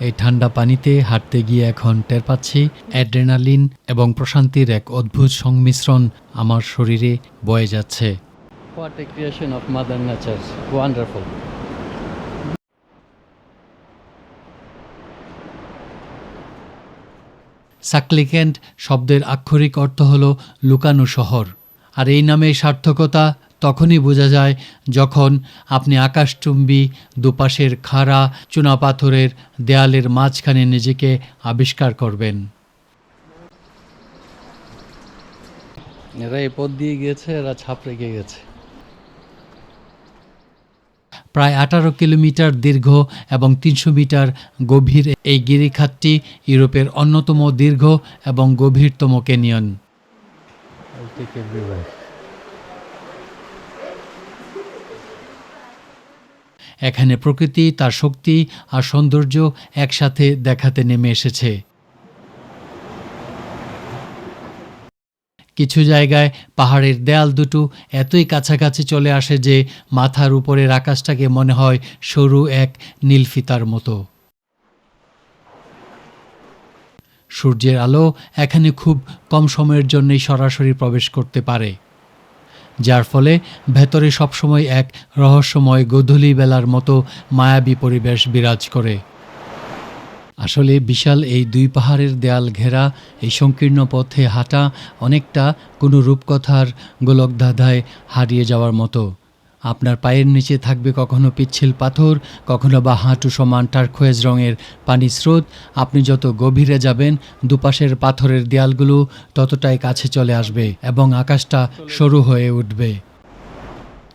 এই ঠান্ডা পানিতে হাঁটতে গিয়ে এখন টের পাচ্ছি অ্যাড্রেনালিন এবং প্রশান্তির এক অদ্ভুত সংমিশ্রণ আমার শরীরে বয়ে যাচ্ছে। What a creation of mother nature, wonderful. Succulent শব্দের আক্ষরিক অর্থ হল লুকানো শহর। আর এই নামের সার্থকতা তখনই বোঝা যায় যখন আপনি আকাশচুম্বী দুপাশের খাড়া চুনাপাথরের দেয়ালের মাঝখানে নিজেকে আবিষ্কার করবেন। এরা এই পথ দিয়ে গিয়েছে, এরা ছাপ রেখে গেছে। প্রায় 18 কিলোমিটার দীর্ঘ এবং 300 মিটার গভীর এই গিরিখাতটি ইউরোপের অন্যতম দীর্ঘ এবং গভীরতম ক্যানিয়ন। এখানে প্রকৃতি তার শক্তি আর সৌন্দর্য একসাথে দেখাতে নেমে এসেছে। কিছু জায়গায় পাহাড়ের দেয়াল দুটো এতই কাছাকাছি চলে আসে যে মাথার উপরের আকাশটাকে মনে হয় সরু এক নীলফিতার মতো। সূর্যের আলো এখানে খুব কম সময়ের জন্যই সরাসরি প্রবেশ করতে পারে, যার ফলে ভেতরে সবসময় এক রহস্যময় গোধূলি বেলার মতো মায়াবী পরিবেশ বিরাজ করে। আসলে বিশাল এই দুই পাহাড়ের দেয়াল ঘেরা এই সংকীর্ণ পথে হাঁটা অনেকটা কোনো রূপকথার গোলকধাঁধায় হারিয়ে যাওয়ার মতো। আপনার পায়ের নিচে থাকবে কখনো পিচ্ছিল পাথর, কখনো বা হাঁটু সমান টারকোয়েজ রঙের পানি স্রোত। আপনি যত গভীরে যাবেন দুপাশের পাথরের দেয়ালগুলো ততটাই কাছে চলে আসবে এবং আকাশটা সরু হয়ে উঠবে।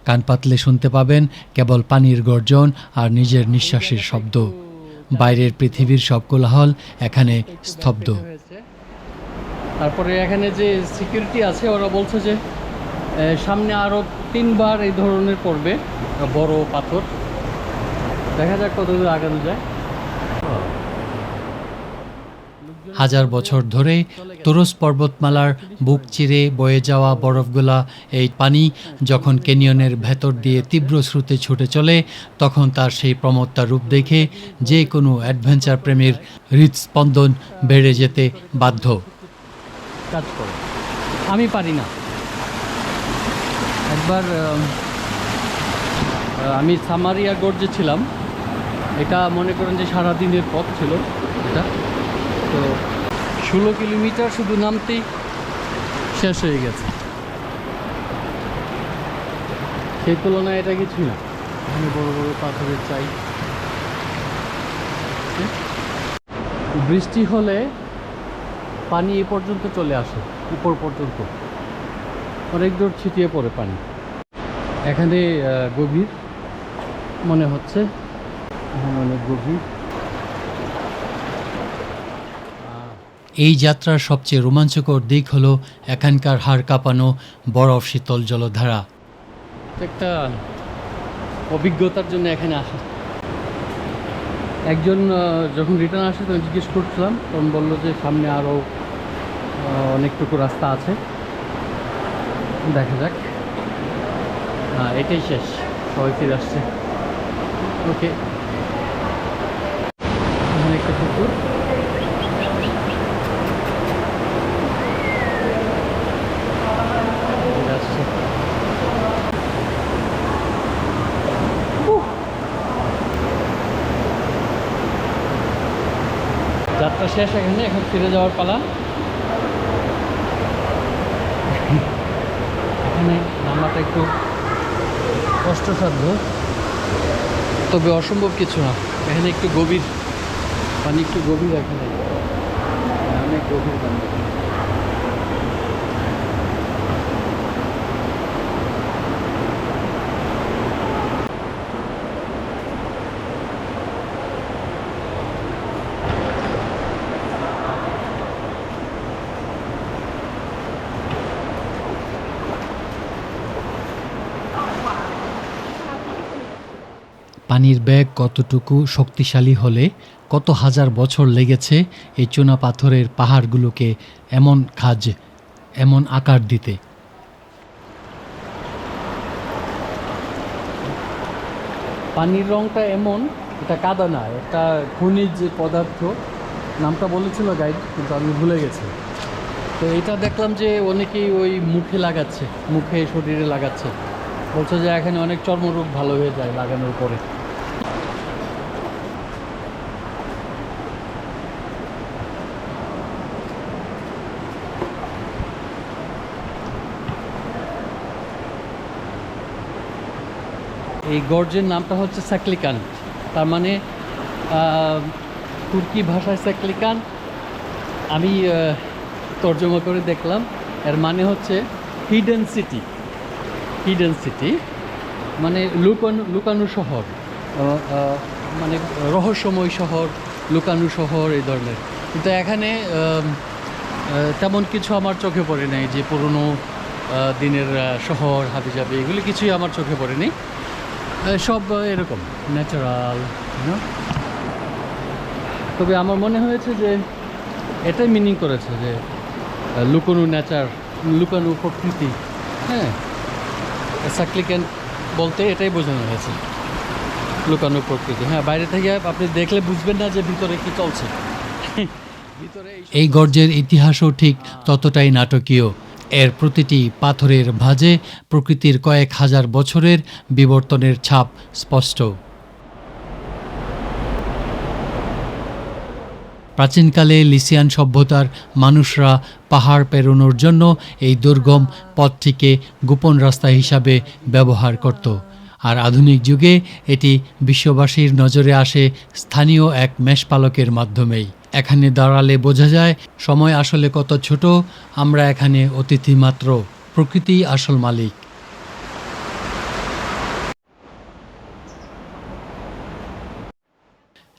কান পাতলে শুনতে পাবেন কেবল পানির গর্জন আর নিজের নিঃশ্বাসের শব্দ। বাইরের পৃথিবীর সব কোলাহল এখানে স্তব্ধ। তারপরে এখানে যে সিকিউরিটি আছে ওরা বলছে যে সামনে আরও 3 বার এই ধরনের পড়বে বড় পাথর। দেখা যাক কতদূর আগানো যায়। হাজার বছর ধরে তোরস পর্বতমালার বুক চিরে বয়ে যাওয়া বরফগোলা এই পানি যখন ক্যানিয়নের ভেতর দিয়ে তীব্র স্রোতে ছুটে চলে, তখন তার সেই প্রমত্তা রূপ দেখে যে কোনো অ্যাডভেঞ্চার প্রেমীর হৃদস্পন্দন বেড়ে যেতে বাধ্য। কাজ করে, আমি পারি না। একবার আমি সামারিয়া গর্জে ছিলাম, এটা মনে করেন যে সারাদিনের পথ ছিল এটা, তো 16 কিলোমিটার শুধু নামতেই শেষ হয়ে গেছে। সেই তুলনায় এটা কিছুই না। এখানে বড় বড় পাথরের চাই। বৃষ্টি হলে পানি এ পর্যন্ত চলে আসে, উপর পর্যন্ত অনেক দূর ছিটিয়ে পড়ে পানি। এখানে গভীর মনে হচ্ছে, এখানে অনেক গভীর। এই যাত্রার সবচেয়ে রোমাঞ্চকর দিক হলো এখানকার হাড় কাঁপানো বরফ শীতল জলধারা। একটা অভিজ্ঞতার জন্য এখানে আসা। একজন যখন রিটার্ন আসে তখন জিজ্ঞেস করছিলাম, তখন বললো যে সামনে আরও অনেকটুকু রাস্তা আছে, দেখা যাক। এটাই শেষ, সবাই ফিরে আসছে। ওকে, এখানে একটা পুকুর। যাত্রা শেষ এখানে, এখন ফিরে যাওয়ার পালা। এখানে নামাটা একটু কষ্টসাধ্য, তবে অসম্ভব কিছু না। এখানে একটু গভীর পানি, একটু গভীর, এখানে অনেক গভীর পানি। পানির বেগ কতটুকু শক্তিশালী হলে কত হাজার বছর লেগেছে এই চুনা পাথরের পাহাড়গুলোকে এমন খাজ, এমন আকার দিতে। পানির রংটা এমন, এটা কাদা না, একটা খনিজ পদার্থ, নামটা বলেছিল গাইড, কিন্তু আমি ভুলে গেছি। তো এটা দেখলাম যে অনেকেই ওই মুখে লাগাচ্ছে, মুখে শরীরে লাগাচ্ছে, বলছে যে এখানে অনেক চর্মরোগ ভালো হয়ে যায় লাগানোর পরে। এই গর্জের নামটা হচ্ছে সাকলিকান, তার মানে তুর্কি ভাষায় সাকলিকান। আমি তর্জমা করে দেখলাম, এর মানে হচ্ছে হিডেন সিটি। হিডেন সিটি মানে লুকানো শহর, মানে রহস্যময় শহর, লুকানো শহর, এই ধরনের। কিন্তু এখানে তেমন কিছু আমার চোখে পড়ে নাই, যে পুরনো দিনের শহর হাবিজাবি এগুলি কিছুই আমার চোখে পড়ে নি। সব এরকম ন্যাচারাল। তবে আমার মনে হয়েছে যে এটাই মিনিং করেছে, যে লুকানো নেচার, লুকানো প্রকৃতি। হ্যাঁ, সাকলিকেন বলতে এটাই বোঝানো হয়েছে, লুকানো প্রকৃতি। হ্যাঁ, বাইরে থেকে আপনি দেখলে বুঝবেন না যে ভিতরে কি চলছে। এই গর্জের ইতিহাসও ঠিক ততটাই নাটকীয়। এর প্রতিটি পাথরের ভাঁজে প্রকৃতির কয়েক হাজার বছরের বিবর্তনের ছাপ স্পষ্ট। প্রাচীনকালে লিসিয়ান সভ্যতার মানুষরা পাহাড় পেরোনোর জন্য এই দুর্গম পথটিকে গোপন রাস্তা হিসাবে ব্যবহার করত, আর আধুনিক যুগে এটি বিশ্ববাসীর নজরে আসে স্থানীয় এক মেষপালকের মাধ্যমেই। এখানে দাঁড়ালে বোঝা যায় সময় আসলে কত ছোট, আমরা এখানে অতিথি মাত্র, প্রকৃতি আসল মালিক।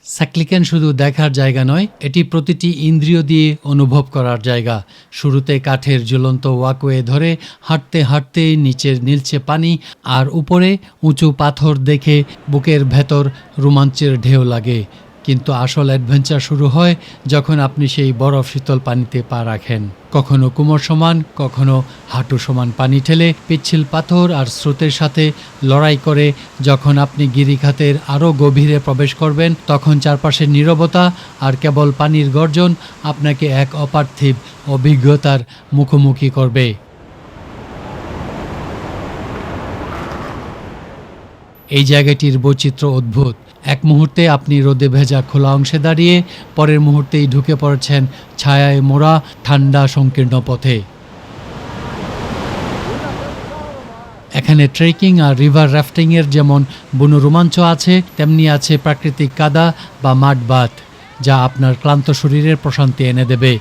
সাকলিকেন শুধু দেখার জায়গা নয়, এটি প্রতিটি ইন্দ্রিয় দিয়ে অনুভব করার জায়গা। শুরুতে কাঠের ঝুলন্ত ওয়াকওয়ে ধরে হাঁটতে হাঁটতে নিচের নীলচে পানি, আর উপরে উঁচু পাথর দেখে বুকের ভেতর রোমাঞ্চের ঢেউ লাগে। কিন্তু আসল অ্যাডভেঞ্চার শুরু হয় যখন আপনি সেই বরফ শীতল পানিতে পা রাখেন। কখনো কোমর সমান, কখনো হাঁটু সমান পানি ঠেলে, পিচ্ছিল পাথর আর স্রোতের সাথে লড়াই করে যখন আপনি গিরিখাতের আরও গভীরে প্রবেশ করবেন, তখন চারপাশের নীরবতা আর কেবল পানির গর্জন আপনাকে এক অপার্থিব অভিজ্ঞতার মুখোমুখি করবে। এই জায়গাটির বৈচিত্র্য অদ্ভুত। এক মুহূর্তে আপনি রোদে ভেজা খোলা অংশে দাঁড়িয়ে, পরের মুহূর্তেই ঢুকে পড়েছেন ছায়ায় মোড়া ঠান্ডা সংকীর্ণ পথে। এখানে ট্রেকিং আর রিভার রাফটিংয়ের যেমন বুনো রোমাঞ্চ আছে, তেমনি আছে প্রাকৃতিক কাদা বা মাড বাথ, যা আপনার ক্লান্ত শরীরের প্রশান্তি এনে দেবে।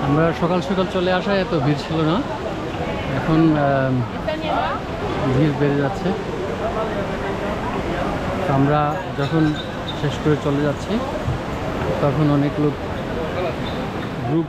আমরা সকাল সকাল চলে আসায় এত ভিড় ছিল না, এখন ভিড় বেড়ে যাচ্ছে। আমরা যখন শেষ করে চলে যাচ্ছি তখন অনেক লোক গ্রুপ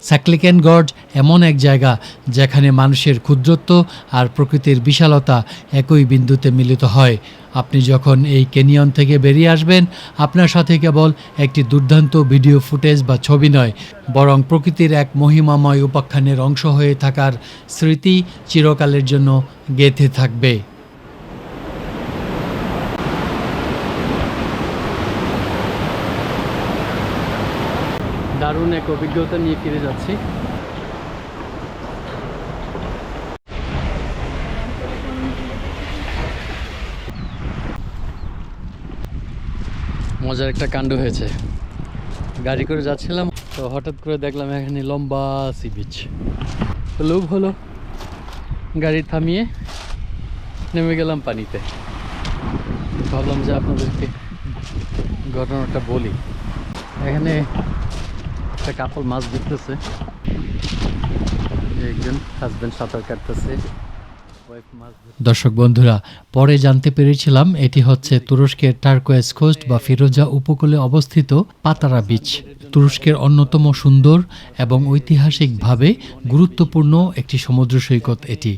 স্যাকলিকেন গর্জ এমন এক জায়গা যেখানে মানুষের ক্ষুদ্রত্ব আর প্রকৃতির বিশালতা একই বিন্দুতে মিলিত হয়। আপনি যখন এই ক্যানিয়ন থেকে বেরিয়ে আসবেন, আপনার সাথে কেবল একটি দুর্দান্ত ভিডিও ফুটেজ বা ছবি নয়, বরং প্রকৃতির এক মহিমাময় উপাখ্যানের অংশ হয়ে থাকার স্মৃতি চিরকালের জন্য গেঁথে থাকবে। দারুণ এক অভিজ্ঞতা নিয়ে ফিরে যাচ্ছি। মজার একটা কাণ্ড হয়েছে। গাড়ি করে যাচ্ছিলাম, তো হঠাৎ করে দেখলাম এখানে লম্বা সি বিচ। তো লোভ হলো, গাড়ি থামিয়ে নেমে গেলাম পানিতে। ভাবলাম যে আপনাদেরকে ঘটনাটা বলি। এখানে একটা কাপল মাছ ধরতেছে, একজন হাজবেন্ড সাঁতার কাটতেছে। দর্শক বন্ধুরা, পরে জানতে পেরেছিলাম এটি হচ্ছে তুরস্কের টার্কোয়েস কোস্ট বা ফিরোজা উপকূলে অবস্থিত পাতারা বিচ। তুরস্কের অন্যতম সুন্দর এবং ঐতিহাসিকভাবে গুরুত্বপূর্ণ একটি সমুদ্র সৈকত এটি।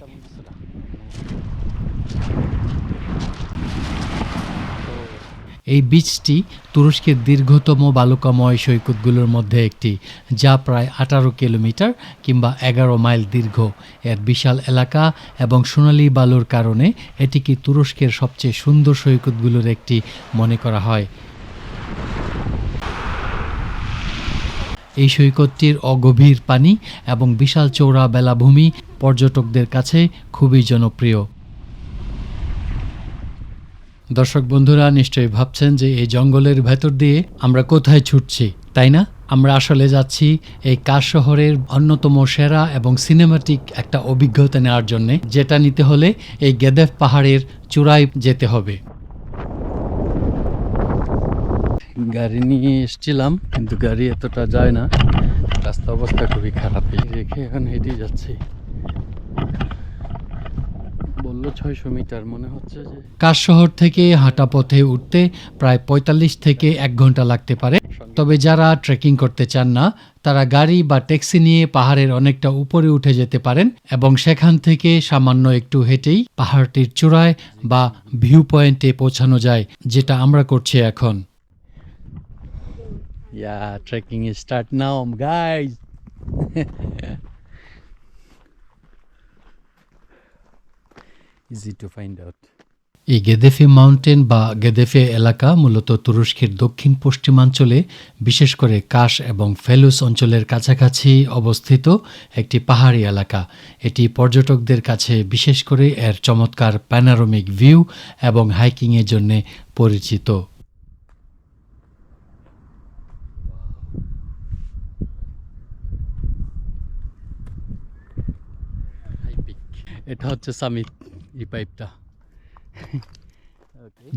এই বিচটি তুরস্কের দীর্ঘতম বালুকাময় সৈকতগুলোর মধ্যে একটি, যা প্রায় 18 কিলোমিটার কিংবা 11 মাইল দীর্ঘ। এর বিশাল এলাকা এবং সোনালী বালুর কারণে এটিকে তুরস্কের সবচেয়ে সুন্দর সৈকতগুলোর একটি মনে করা হয়। এই সৈকতটির অগভীর পানি এবং বিশাল চওড়া বেলাভূমি পর্যটকদের কাছে খুবই জনপ্রিয়। দর্শক বন্ধুরা নিশ্চয়ই ভাবছেন যে এই জঙ্গলের ভেতর দিয়ে আমরা কোথায় ছুটছি, তাই না? আমরা আসলে যাচ্ছি এই কাশ শহরের অন্যতম সেরা এবং সিনেমাটিক একটা অভিজ্ঞতা নেওয়ার জন্যে, যেটা নিতে হলে এই গেদেফ পাহাড়ের চূড়ায় যেতে হবে। গাড়ি নিয়ে এসেছিলাম, কিন্তু গাড়ি এতটা যায় না, রাস্তা অবস্থা খুবই খারাপ। রেখে এখন হেঁটেই যাচ্ছি। বললো 600 মিটার, মনে হচ্ছে যে কাশ শহর থেকে হাঁটা পথে উঠতে প্রায় 45 থেকে 1 ঘন্টা লাগতে পারে। তবে যারা ট্রেকিং করতে চান না, তারা গাড়ি বা ট্যাক্সি নিয়ে পাহাড়ের অনেকটা উপরে উঠে যেতে পারেন এবং সেখান থেকে সামান্য একটু হেঁটেই পাহাড়টির চূড়ায় বা ভিউ পয়েন্টে পৌঁছানো যায়, যেটা আমরা করছি এখন। Trekking start now guys. Easy to find out. এই গেদেফে মাউন্টেন বা গেদেফে এলাকা মূলত তুরস্কের দক্ষিণ পশ্চিমাঞ্চলে, বিশেষ করে কাশ এবং ফেলুস অঞ্চলের কাছাকাছি অবস্থিত একটি পাহাড়ি এলাকা। এটি পর্যটকদের কাছে বিশেষ করে এর চমৎকার প্যানোরামিক ভিউ এবং হাইকিংয়ের জন্য পরিচিত। এটা হচ্ছে সামিট, এই পাইপটা।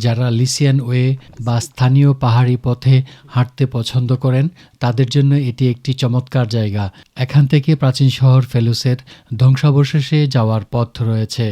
যারা লিসিয়ান ওয়ে বা স্থানীয় পাহাড়ি পথে হাঁটতে পছন্দ করেন, তাদের জন্য এটি একটি চমৎকার জায়গা। এখান থেকে প্রাচীন শহর ফেলুসের ধ্বংসাবশেষে যাওয়ার পথ রয়েছে।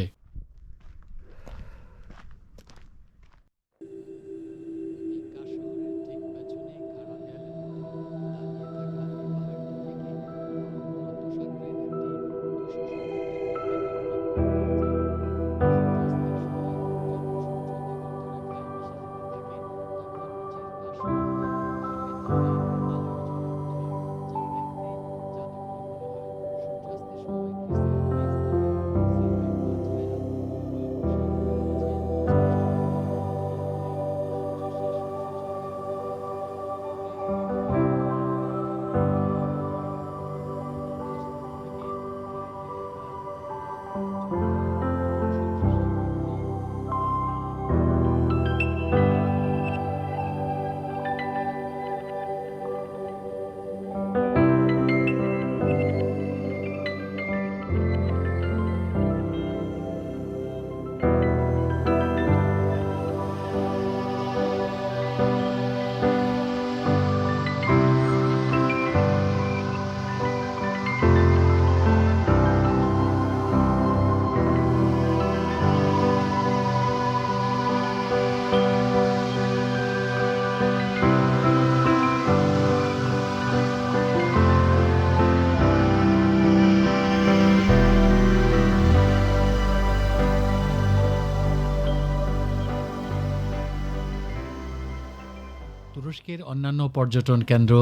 তুরস্কের অন্যান্য পর্যটন কেন্দ্র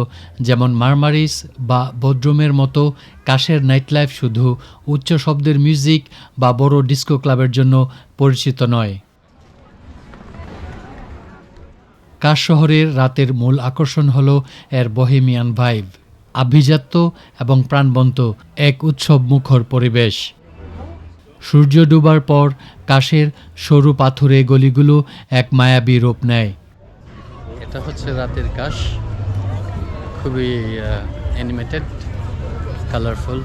যেমন মারমারিস বা বদ্রুমের মতো কাশের নাইট লাইফ শুধু উচ্চ শব্দের মিউজিক বা বড় ডিস্কো ক্লাবের জন্য পরিচিত নয়। কাশ শহরের রাতের মূল আকর্ষণ হল এর বহেমিয়ান ভাইব, আভিজাত্য এবং প্রাণবন্ত এক উৎসব মুখর পরিবেশ। সূর্য ডুবার পর কাশের সরু পাথুরে গলিগুলো এক মায়াবী রূপ নেয়। এটা হচ্ছে রাতের কাশ, খুবই অ্যানিমেটেড, কালারফুল।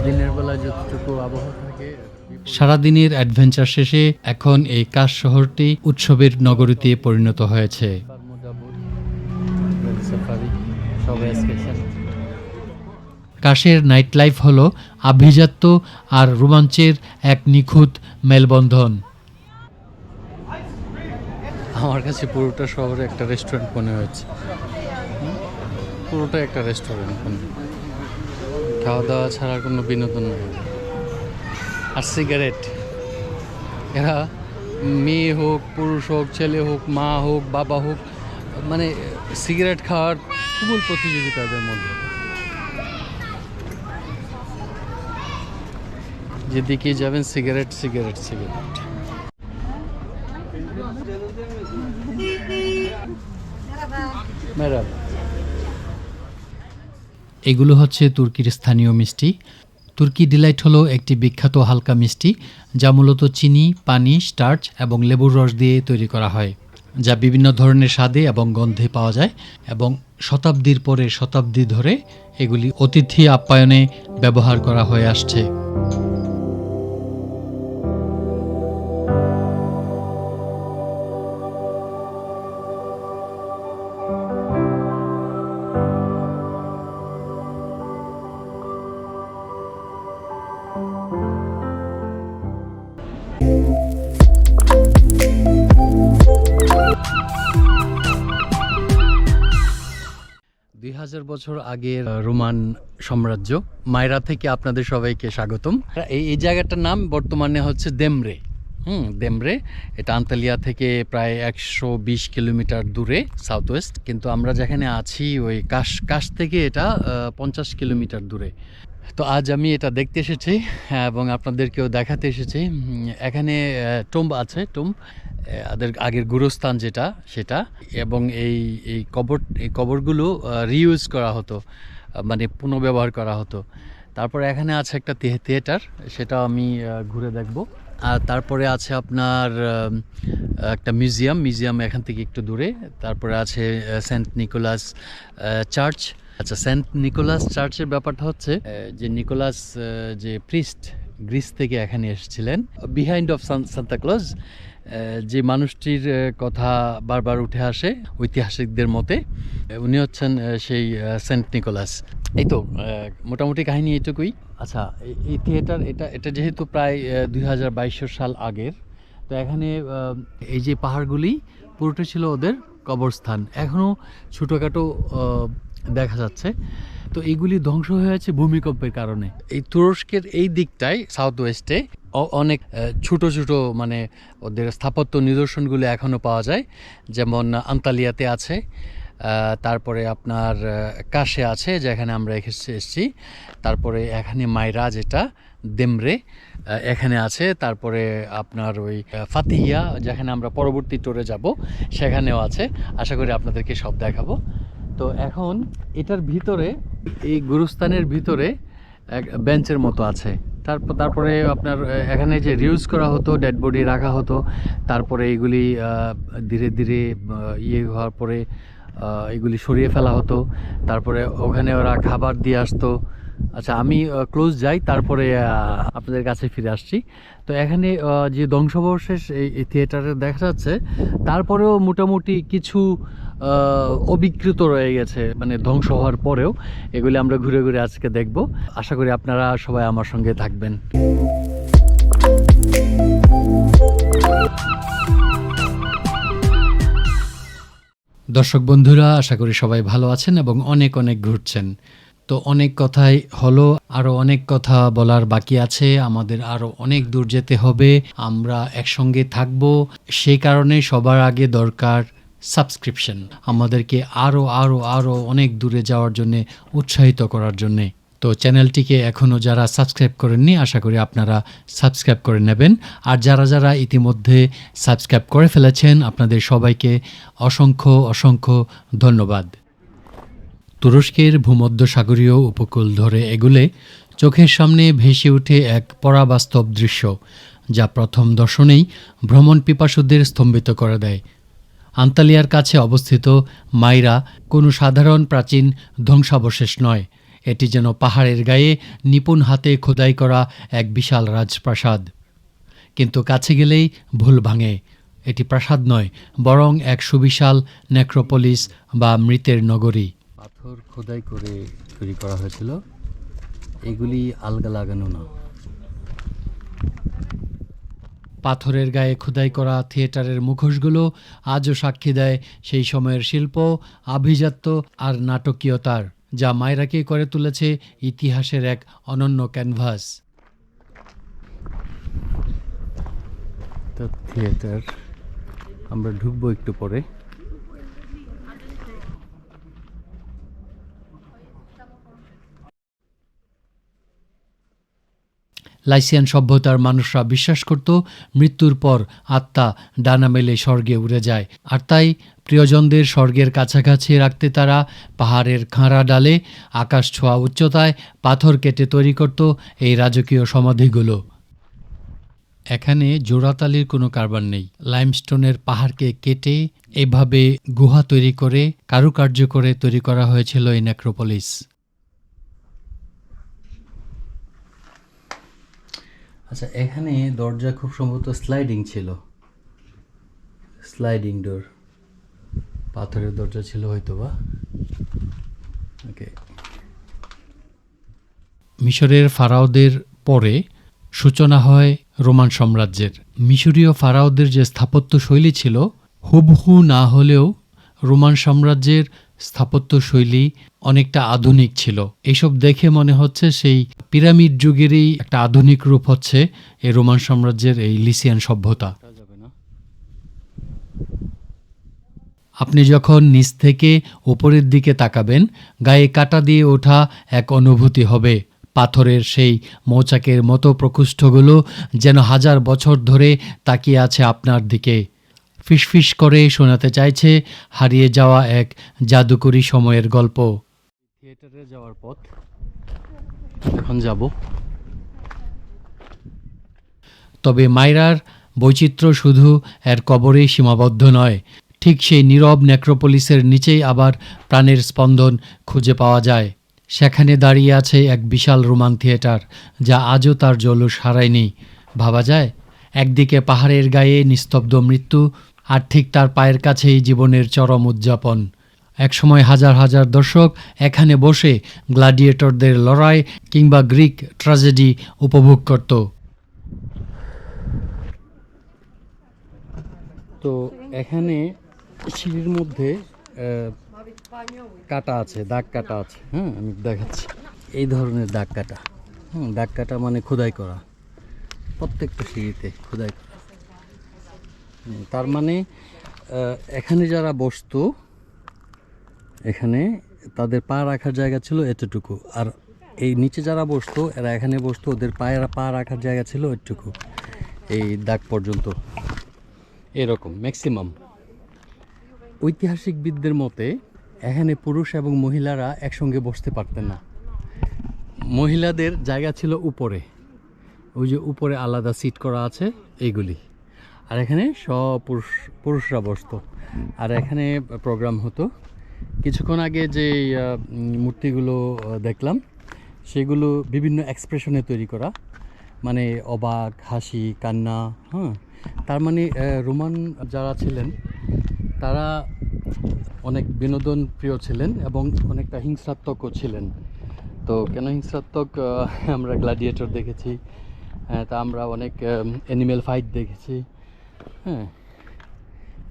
দিনের বেলা যতটুকু আবহাওয়া থাকে, সারাদিনের অ্যাডভেঞ্চার শেষে এখন এই কাশ শহরটি উৎসবের নগরীতে পরিণত হয়েছে। কাশের নাইট লাইফ হল আভিজাত্য আর রোমাঞ্চের এক নিখুঁত মেলবন্ধন। আমার কাছে পুরোটা শহরে একটা রেস্টুরেন্ট মনে হচ্ছে, পুরোটা একটা রেস্টুরেন্ট, খাওয়া দাওয়া ছাড়া কোনো বিনোদন নেই। আর সিগারেট, এরা মেয়ে হোক, পুরুষ হোক, ছেলে হোক, মা হোক, বাবা হোক, মানে সিগারেট খাওয়ার তুমুল প্রতিযোগিতা এদের মধ্যে। যেদিকে যাবেন সিগারেট সিগারেট সিগারেট। এগুলো হচ্ছে তুর্কির স্থানীয় মিষ্টি। তুর্কি ডিলাইট হলো একটি বিখ্যাত হালকা মিষ্টি যা মূলত চিনি, পানি, স্টার্চ এবং লেবুর রস দিয়ে তৈরি করা হয়, যা বিভিন্ন ধরনের স্বাদে এবং গন্ধে পাওয়া যায় এবং শতাব্দীর পরে শতাব্দী ধরে এগুলি অতিথি আপ্যায়নে ব্যবহার করা হয়ে আসছে। বছর আগের রোমান সাম্রাজ্য মায়রা থেকে আপনাদের সবাইকে স্বাগতম। এই জায়গাটার নাম বর্তমানে হচ্ছে দেমরে। দেমরে, এটা আন্তালিয়া থেকে প্রায় 120 কিলোমিটার দূরে সাউথ ওয়েস্ট, কিন্তু আমরা যেখানে আছি ওই কাশ থেকে এটা 50 কিলোমিটার দূরে। তো আজ আমি এটা দেখতে এসেছি এবং আপনাদেরকেও দেখাতে এসেছি। এখানে টম্ব আছে, টম্ব তাদের আগের গুরুস্থান যেটা সেটা, এবং এই কবরগুলো রিইউজ করা হতো, মানে পুনর্ব্যবহার করা হতো। তারপরে এখানে আছে একটা থিয়েটার, সেটা আমি ঘুরে দেখব। আর তারপরে আছে আপনার একটা মিউজিয়াম এখান থেকে একটু দূরে। তারপরে আছে সেন্ট নিকোলাস চার্চ। আচ্ছা, সেন্ট নিকোলাস চার্চের ব্যাপারটা হচ্ছে যে নিকোলাস যে প্রিস্ট গ্রিস থেকে এখানে এসেছিলেন, বিহাইন্ড অফ সান্তা ক্লজ, যে মানুষটির কথা বারবার উঠে আসে ঐতিহাসিকদের মতে, উনি হচ্ছেন সেই সেন্ট নিকোলাস। এই তো মোটামুটি কাহিনী এটুকুই। আচ্ছা, এই থিয়েটার এটা যেহেতু প্রায় 2200 সাল আগের, তো এখানে এই যে পাহাড়গুলি পুরোটা ছিল ওদের কবরস্থান, এখনও ছোটোখাটো দেখা যাচ্ছে। তো এইগুলি ধ্বংস হয়েছে ভূমিকম্পের কারণে। এই তুরস্কের এই দিকটায় সাউথ ওয়েস্টে অনেক ছোট ছোট মানে ওদের স্থাপত্য নিদর্শনগুলো এখনও পাওয়া যায়, যেমন আন্তালিয়াতে আছে, তারপরে আপনার কাশে আছে যেখানে আমরা এসেছি, তারপরে এখানে মায়রা যেটা দেমরে এখানে আছে, তারপরে আপনার ওই ফাতিহিয়া যেখানে আমরা পরবর্তী টোরে যাব সেখানেও আছে। আশা করি আপনাদেরকে সব দেখাবো। তো এখন এটার ভিতরে, এই গুরুস্থানের ভিতরে এক বেঞ্চের মতো আছে। তারপরে আপনার এখানে যে রিউজ করা হতো, ডেড বডি রাখা হতো, তারপরে এগুলি ধীরে ধীরে হওয়ার পরে এগুলি সরিয়ে ফেলা হতো, তারপরে ওখানে ওরা খাবার দিয়ে আসতো। আচ্ছা, আমি ক্লোজ যাই, তারপরে আপনাদের কাছে ফিরে আসছি। তো এখানে যে ধ্বংসাবশেষ এই থিয়েটারে দেখা যাচ্ছে, তারপরেও মোটামুটি কিছু অবিকৃত রয়ে গেছে, মানে ধ্বংস হওয়ার পরেও। এগুলি আমরা ঘুরে ঘুরে আজকে দেখব। আশা করি আপনারা সবাই আমার সঙ্গে থাকবেন। দর্শক বন্ধুরা, আশা করি সবাই ভালো আছেন এবং অনেক অনেক ঘুরছেন। তো অনেক কথাই হলো, আরও অনেক কথা বলার বাকি আছে, আমাদের আরও অনেক দূর যেতে হবে, আমরা একসঙ্গে থাকব। সেই কারণে সবার আগে দরকার সাবস্ক্রিপশন, আমাদেরকে আরও আরও আরও অনেক দূরে যাওয়ার জন্যে উৎসাহিত করার জন্যে। তো চ্যানেলটিকে এখনও যারা সাবস্ক্রাইব করেননি, আশা করি আপনারা সাবস্ক্রাইব করে নেবেন। আর যারা যারা ইতিমধ্যে সাবস্ক্রাইব করে ফেলেছেন, আপনাদের সবাইকে অসংখ্য অসংখ্য ধন্যবাদ। তুরস্কের ভূমধ্যসাগরীয় উপকূল ধরে এগুলে চোখের সামনে ভেসে ওঠে এক পরাবাস্তব দৃশ্য, যা প্রথম দর্শনেই ভ্রমণ পিপাসুদের স্তম্ভিত করে দেয়। আন্তালিয়ার কাছে অবস্থিত মাইরা কোনো সাধারণ প্রাচীন ধ্বংসাবশেষ নয়, এটি যেন পাহাড়ের গায়ে নিপুণ হাতে খোদাই করা এক বিশাল রাজপ্রাসাদ। কিন্তু কাছে গেলেই ভুল ভাঙে, এটি প্রাসাদ নয়, বরং এক সুবিশাল নেক্রোপলিস বা মৃতের নগরী। পাথর খোদাই করে তৈরি করা হয়েছিল, এগুলি আলগা লাগানো না। পাথরের গায়ে খোদাই করা থিয়েটারের মুখোশগুলো আজও সাক্ষী দেয় সেই সময়ের শিল্প, আভিজাত্য আর নাটকীয়তার, যা মায়রাকে করে তুলেছে ইতিহাসের এক অনন্য ক্যানভাস। থিয়েটার আমরা ঢুকবো একটু পরে। লাইসিয়ান সভ্যতার মানুষরা বিশ্বাস করত মৃত্যুর পর আত্মা ডানা মেলে স্বর্গে উড়ে যায়, আর তাই প্রিয়জনদের স্বর্গের কাছাকাছি রাখতে তারা পাহাড়ের খাঁড়া ডালে আকাশ ছোঁয়া উচ্চতায় পাথর কেটে তৈরি করত এই রাজকীয় সমাধিগুলো। এখানে জোড়াতালির কোনো কারবার নেই, লাইমস্টোনের পাহাড়কে কেটে এভাবে গুহা তৈরি করে কারুকার্য করে তৈরি করা হয়েছিল এই নেক্রোপলিস। আচ্ছা, এখানে দরজা খুব সম্ভবত স্লাইডিং ছিল, স্লাইডিং ডোর, পাথরের দরজা ছিল হয়তো বা। ওকে, মিশরের ফারাওদের পরে সূচনা হয় রোমান সাম্রাজ্যের। মিশরীয় ফারাওদের যে স্থাপত্য শৈলী ছিল হুবহু না হলেও রোমান সাম্রাজ্যের স্থাপত্য শৈলী অনেকটা আধুনিক ছিল। এইসব দেখে মনে হচ্ছে সেই পিরামিড যুগেরই একটা আধুনিক রূপ হচ্ছে এই রোমান সাম্রাজ্যের এই লিসিয়ান সভ্যতা। আপনি যখন নিচ থেকে উপরের দিকে তাকাবেন, গায়ে কাঁটা দিয়ে ওঠা এক অনুভূতি হবে। পাথরের সেই মৌচাকের মতো প্রকোষ্ঠগুলো যেন হাজার বছর ধরে তাকিয়ে আছে আপনার দিকে, ফিসফিস করে শোনাতে চাইছে হারিয়ে যাওয়া এক জাদুকরী সময়ের গল্প। থিয়েটারে যাওয়ার পথ, এখন যাব। তবে মায়রার বৈচিত্র্য শুধু এর কবরেই সীমাবদ্ধ নয়, ঠিক সেই নীরব নেক্রোপলিসের নিচেই আবার প্রাণের স্পন্দন খুঁজে পাওয়া যায়। সেখানে দাঁড়িয়ে আছে এক বিশাল রোমান থিয়েটার, যা আজও তার জৌলুস হারায়নি। ভাবা যায়, একদিকে পাহাড়ের গায়ে নিস্তব্ধ মৃত্যু, আর ঠিক তার পায়ের কাছেই জীবনের চরম উদযাপন। একসময় হাজার হাজার দর্শক এখানে বসে গ্ল্যাডিয়েটরদের লড়াই কিংবা গ্রিক ট্র্যাজেডি উপভোগ করত। তো এখানে সিঁড়ির মধ্যে কাটা আছে, দাগ কাটা আছে। হ্যাঁ, আমি দেখাচ্ছি, এই ধরনের দাগ কাটা। দাগ কাটা মানে খোদাই করা, প্রত্যেকটা সিঁড়িতে খোদাই করা। তার মানে এখানে যারা বসতো, এখানে তাদের পা রাখার জায়গা ছিল এতটুকু, আর এই নিচে যারা বসতো এরা এখানে বসতো, ওদের পা রাখার জায়গা ছিল এতটুকু, এই দাগ পর্যন্ত, এরকম ম্যাক্সিমাম। ঐতিহাসিকবিদদের মতে এখানে পুরুষ এবং মহিলারা একসঙ্গে বসতে পারতেন না। মহিলাদের জায়গা ছিল উপরে, ওই যে উপরে আলাদা সিট করা আছে এইগুলি, আর এখানে সব পুরুষরা বসতো। আর এখানে প্রোগ্রাম হতো। কিছুক্ষণ আগে যে মূর্তিগুলো দেখলাম সেগুলো বিভিন্ন এক্সপ্রেশনে তৈরি করা, মানে অবাক, হাসি, কান্না। হ্যাঁ, তার মানে রোমান যারা ছিলেন তারা অনেক বিনোদন প্রিয় ছিলেন এবং অনেকটা হিংসাত্মকও ছিলেন। তো কেন হিংসাত্মক, আমরা গ্ল্যাডিয়েটর দেখেছি, তা আমরা অনেক অ্যানিম্যাল ফাইট দেখেছি। হ্যাঁ,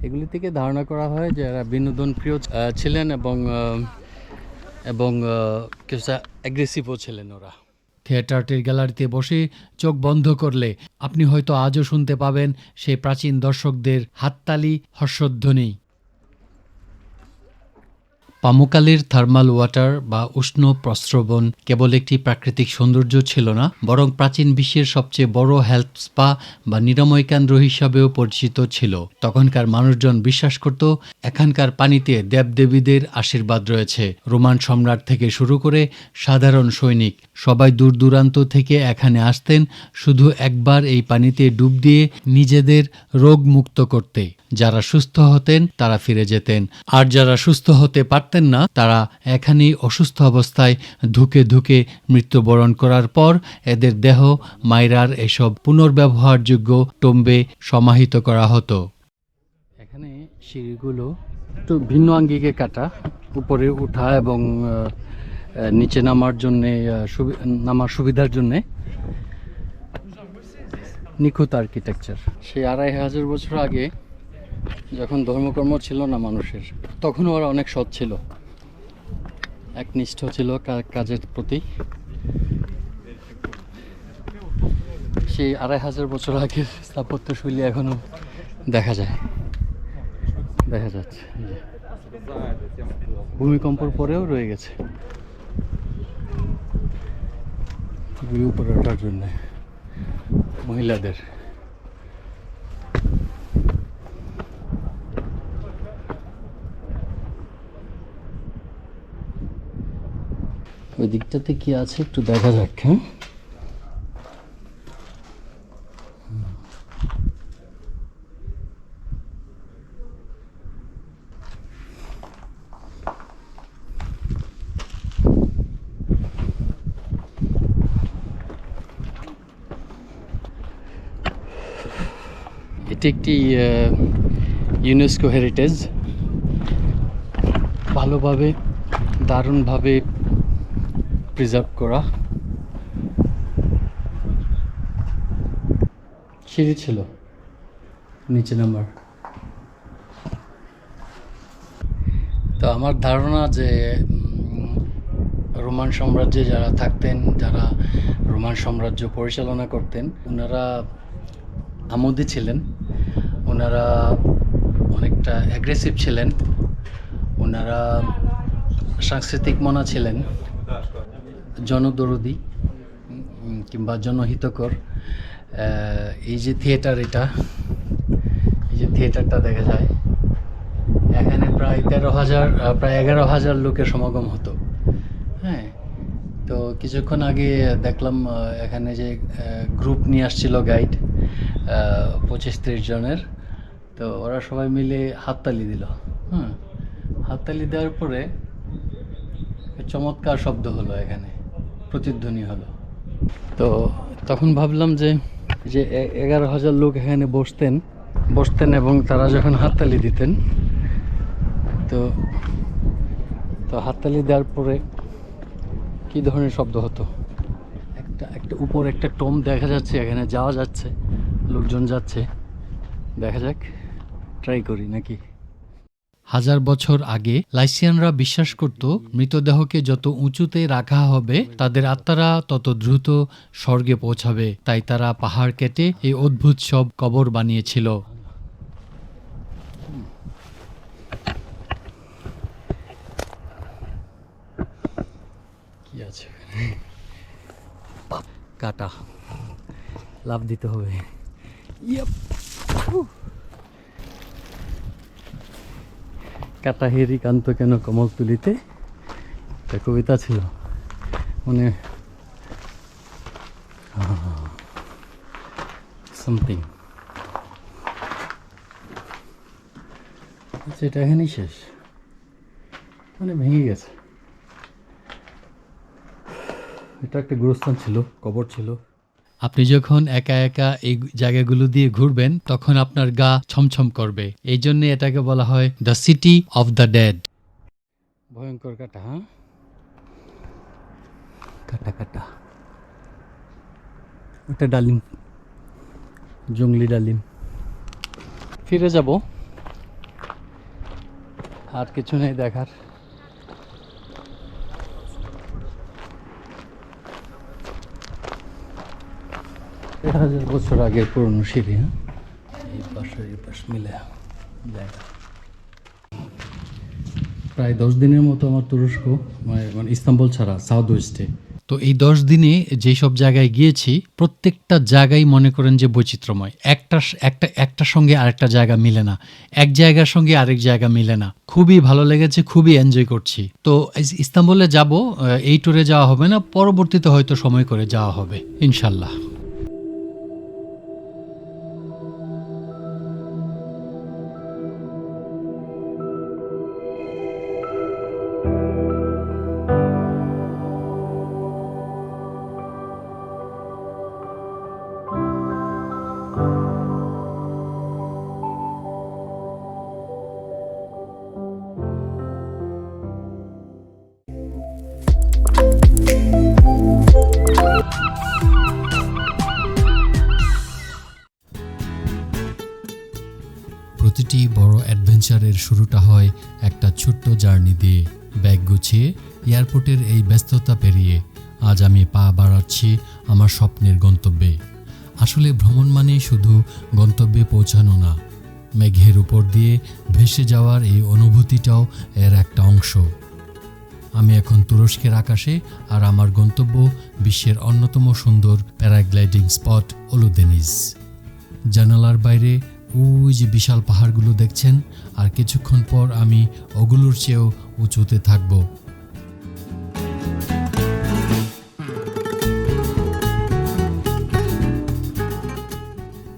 এগুলি থেকে ধারণা করা হয় যে এরা বিনোদন প্রিয় ছিলেন এবং এবং কিছুটা অ্যাগ্রেসিভও ছিলেন ওরা। থিয়েটারটির গ্যালারিতে বসে চোখ বন্ধ করলে আপনি হয়তো আজও শুনতে পাবেন সেই প্রাচীন দর্শকদের হাততালি, হর্ষধ্বনি। পামুকালের থার্মাল ওয়াটার বা উষ্ণ প্রস্রবণ কেবল একটি প্রাকৃতিক সৌন্দর্য ছিল না, বরং প্রাচীন বিশ্বের সবচেয়ে বড় হেলথ স্পা বা নিরাময় কেন্দ্র হিসাবেও পরিচিত ছিল। তখনকার মানুষজন বিশ্বাস করত এখানকার পানিতে দেবদেবীদের আশীর্বাদ রয়েছে। রোমান সম্রাট থেকে শুরু করে সাধারণ সৈনিক সবাই দূর দূরান্ত থেকে এখানে আসতেন শুধু একবার এই পানিতে ডুব দিয়ে নিজেদের রোগ মুক্ত করতে। যারা সুস্থ হতেন তারা ফিরে যেতেন, আর যারা সুস্থ হতে পারতেন না তারা এখানেই অসুস্থ অবস্থায় ধুকে ধুকে মৃত্যুবরণ করার পর এদের দেহ মাইরার এসব পুনর্ব্যবহারযোগ্য টম্বে সমাহিত করা হতো। এখানে সিঁড়িগুলো একটু ভিন্ন আঙ্গিকে কাটা, উপরে ওঠা এবং নিচে নামার জন্যে নামার সুবিধার জন্যে নিখুঁত আর্কিটেকচার। সেই 2500 বছর আগে যখন ধর্মকর্ম ছিল না মানুষের, তখন ওরা অনেক সৎ ছিল, একনিষ্ঠ ছিল কাজের প্রতি। সেই 2500 বছর আগের স্থাপত্যশৈলী এখনো দেখা যাচ্ছে। ভূমিকম্পর পরেও রয়ে গেছে উপরে ওঠার জন্য মহিলাদের। ওই দিকটাতে কি আছে একটু দেখা যাক। হ্যাঁ, এটি একটি ইউনেস্কো হেরিটেজ, ভালোভাবে দারুণভাবে প্রিজার্ভ করা। সিঁড়ি ছিল নিচে নাম্বার। তো আমার ধারণা যে রোমান সাম্রাজ্যে যারা থাকতেন, যারা রোমান সাম্রাজ্য পরিচালনা করতেন, ওনারা আমোদী ছিলেন, ওনারা অনেকটা অ্যাগ্রেসিভ ছিলেন, ওনারা সাংস্কৃতিক মনা ছিলেন, জনদরদী কিংবা জনহিতকর। এই যে থিয়েটারটা দেখা যায়, এখানে প্রায় 11,000 লোকের সমাগম হতো। হ্যাঁ, তো কিছুক্ষণ আগে দেখলাম এখানে যে গ্রুপ নিয়ে আসছিল গাইড 25-30 জনের, তো ওরা সবাই মিলে হাততালি দিল। হাততালি দেওয়ার পরে চমৎকার শব্দ হলো, এখানে প্রতিধ্বনি হলো। তো তখন ভাবলাম যে 11,000 লোক এখানে বসতেন এবং তারা যখন হাততালি দিতেন, তো হাততালি দেওয়ার পরে কী ধরনের শব্দ হতো। একটা উপর একটা টোম দেখা যাচ্ছে, এখানে যাওয়া যাচ্ছে, লোকজন যাচ্ছে, দেখা যাক, ট্রাই করি নাকি। 1000 বছর আগে লাইসিয়ানরা বিশ্বাস করত মৃতদেহকে যত উঁচুতে রাখা হবে তাদের আত্মারা তত দ্রুত স্বর্গে পৌঁছাবে, তাই তারা পাহাড় কেটে এই অদ্ভুত সব কবর বানিয়েছিল। কি আছে কাটা, লাভ দিতে হবে। কাটা হেরি কান্ত কেন কমল তুলিতে, একটা কবিতা ছিল, মানে সামথিং। আচ্ছা, এটা এখানেই শেষ, মানে ভেঙে গেছে। এটা একটা গুরুস্থান ছিল, কবর ছিল। আপনি যখন একা একা এই জায়গাগুলো দিয়ে ঘুরবেন তখন আপনার গা ছমছম করবে, এই জন্য এটাকে বলা হয় the city of the dead. ভয়ঙ্কর কাটা, হ্যাঁ, কাটা ওটা ডালিম, জঙ্গলি ডালিম। ফিরে যাব, আর কিছু নেই দেখার। 1000 বছর আগের পুরনো সিঁড়ি, হ্যাঁ, এই পাশের এই পাশ মিলে জায়গা। প্রায় 10 দিনের মতো আমার তুরস্ক মানে ইস্তাম্বুল ছাড়া সাউথ ওয়েস্টে। তো এই 10 দিনে যেসব জায়গায় গিয়েছি প্রত্যেকটা জায়গায় মনে করেন যে বৈচিত্র্যময়, একটার সঙ্গে আরেকটা জায়গা মিলে না, এক জায়গার সঙ্গে আরেক জায়গা মিলে না। খুবই ভালো লেগেছে, খুবই এনজয় করছি। তো ইস্তাম্বুলে যাব, এই ট্যুরে যাওয়া হবে না, পরবর্তীতে হয়তো সময় করে যাওয়া হবে ইনশাল্লাহ। প্রতিটি বড় অ্যাডভেঞ্চারের শুরুটা হয় একটা ছোট্ট জার্নি দিয়ে। ব্যাগ গুছিয়ে এয়ারপোর্টের এই ব্যস্ততা পেরিয়ে আজ আমি পা বাড়াচ্ছি আমার স্বপ্নের গন্তব্যে। আসলে ভ্রমণ মানে শুধু গন্তব্যে পৌঁছানো না, মেঘের উপর দিয়ে ভেসে যাওয়ার এই অনুভূতিটাও এর একটা অংশ। আমি এখন তুরস্কের আকাশে, আর আমার গন্তব্য বিশ্বের অন্যতম সুন্দর প্যারাগ্লাইডিং স্পট ওলুদেনিজ। জানালার বাইরে ওই যে বিশাল পাহাড়গুলো দেখছেন, আর কিছুক্ষণ পর আমি ওগুলোর চেয়েও উঁচুতে থাকব।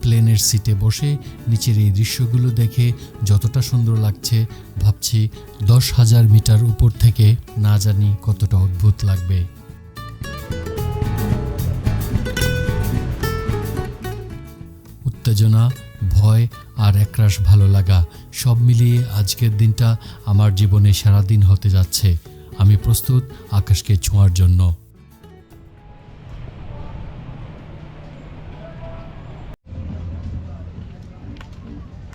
প্লেনের সিটে বসে নিচের এই দৃশ্যগুলো দেখে যতটা সুন্দর লাগছে, ভাবছি 10,000 মিটার উপর থেকে না জানি কতটা অদ্ভুত লাগবে। উত্তেজনা, ভয় আর একরাশ ভালো লাগা সব মিলিয়ে আজকের দিনটা আমার জীবনে সেরা দিন হতে যাচ্ছে। আমি প্রস্তুত আকাশকে ছোঁয়ার জন্য।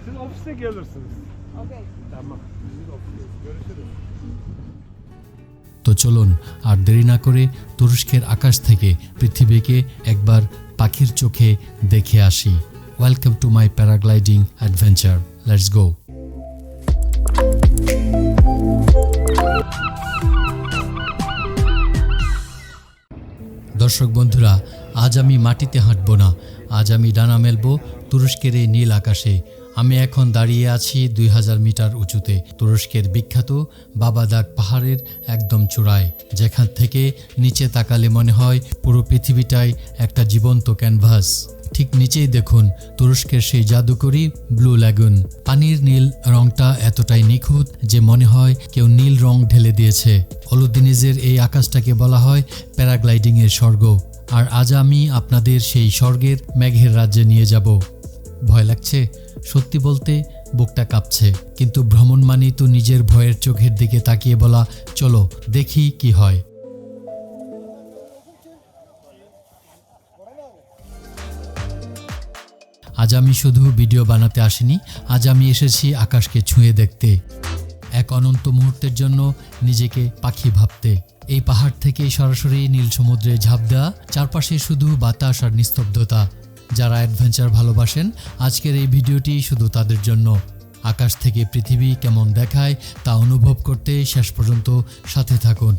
Siz ofise gelirsiniz. Okay. Tamam. Siz ofise. Görüşürüz. তো চলুন আর দেরি না করে তুরস্কের আকাশ থেকে পৃথিবীকে একবার পাখির চোখে দেখে আসি। Welcome to my paragliding adventure, let's go. দর্শক বন্ধুরা, আজ আমি মাটিতে হাঁটব না, আজ আমি ডানা মেলব তুরস্কের এই নীল আকাশে। আমি এখন দাঁড়িয়ে আছি 2000 মিটার উঁচুতে, তুরস্কের বিখ্যাত বাবাদাগ পাহাড়ের একদম চূড়ায়, যেখান থেকে নিচে তাকালে মনে হয় পুরো পৃথিবীটাই একটা জীবন্ত ক্যানভাস। ঠিক নিচেই দেখুন তুরস্কের সেই জাদুকরী ব্লু ল্যাগুন। পানির নীল রংটা এতটাই নিখুঁত যে মনে হয় কেউ নীল রং ঢেলে দিয়েছে। ওলুদেনিজের এই আকাশটাকে বলা হয় প্যারাগ্লাইডিংয়ের স্বর্গ। আর আজ আমি আপনাদের সেই স্বর্গের মেঘের রাজ্যে নিয়ে যাব। ভয় লাগছে? সত্যি বলতে বুকটা কাঁপছে, কিন্তু ভ্রমণ মানেই তো নিজের ভয়ের চোখের দিকে তাকিয়ে বলা, চলো দেখি কি হয়। আজ আমি শুধু ভিডিও বানাতে আসিনি, আজ আমি এসেছি আকাশকে ছুঁয়ে দেখতে, এক অনন্ত মুহূর্তের জন্য নিজেকে পাখি ভাবতে। এই পাহাড় থেকে সরাসরি নীল সমুদ্রে ঝাঁপ দেওয়া, চারপাশে শুধু বাতাস আর নিস্তব্ধতা। যারা অ্যাডভেঞ্চার ভালোবাসেন, আজকের এই ভিডিওটি শুধু তাদের জন্য। আকাশ থেকে পৃথিবী কেমন দেখায় তা অনুভব করতে শেষ পর্যন্ত সাথে থাকুন।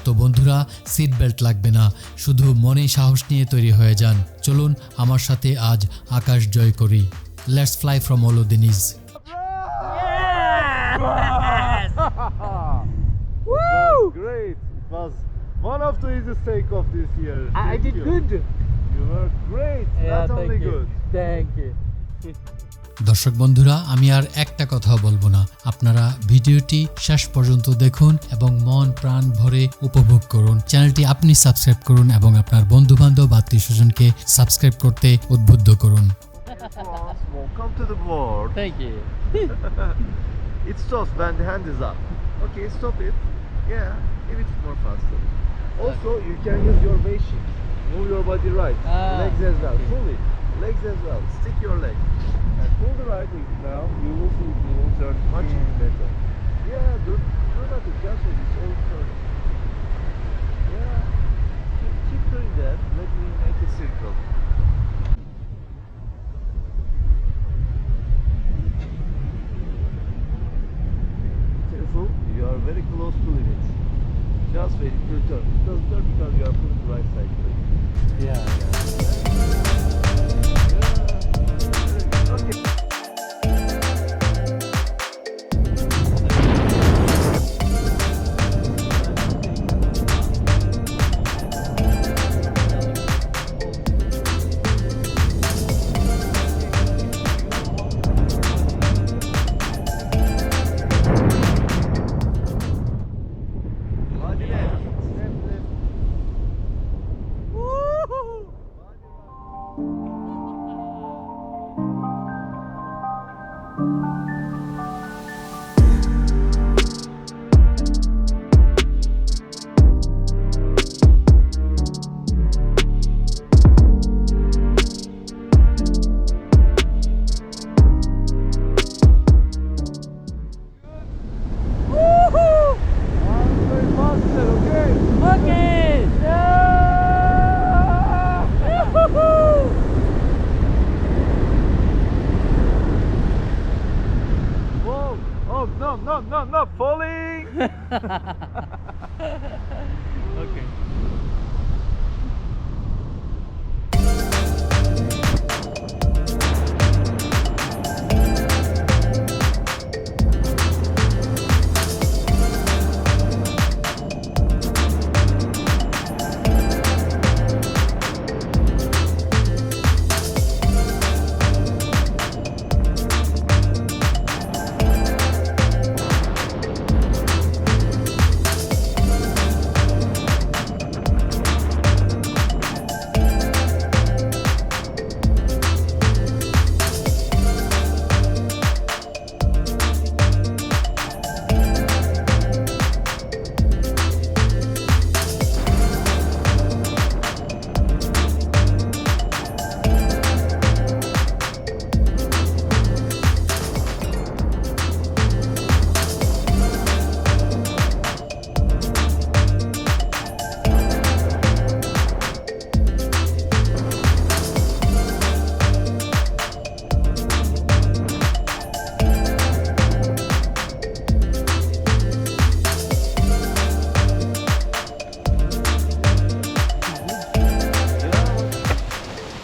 তো বন্ধুরা, সিট বেল্ট লাগবে না, শুধু মনে সাহস নিয়ে তৈরি হয়ে যান। চলুন আমার সাথে আজ আকাশ জয় করি। Let's fly from Oludeniz. Woo! Great. It was one of the easiest takeoff this year. I Thank did you. good. You were great. Not only good. Thank you. দর্শক বন্ধুরা, আমি আর একটা কথাও বলবো না, আপনারা ভিডিওটি শেষ পর্যন্ত দেখুন এবং মন প্রাণ ভরে উপভোগ করুন। চ্যানেলটি আপনি সাবস্ক্রাইব করুন এবং আপনার বন্ধু বান্ধব আত্মীয় স্বজনকে সাবস্ক্রাইব করতে উদ্বুদ্ধ করুন। France, welcome to the board. Thank you. It stops when the hand is up. Okay, stop it. Yeah, maybe it's more faster. Also, you can use your weight shift. Move your body right. Legs as well. Pull it. Legs as well. Stick your leg. And pull the right leg now. You will see you will turn much better. Yeah, do not adjust it. It's all turning. Yeah. Keep doing that. Let me make a circle. close 2 minutes. Just wait, it will turn. It doesn't turn because you are putting the right side brake. Yeah. Okay. Hadi left, left, left. Very faster, okay? Okay. Whoa! Oh no, no, no, no! Falling! Okay.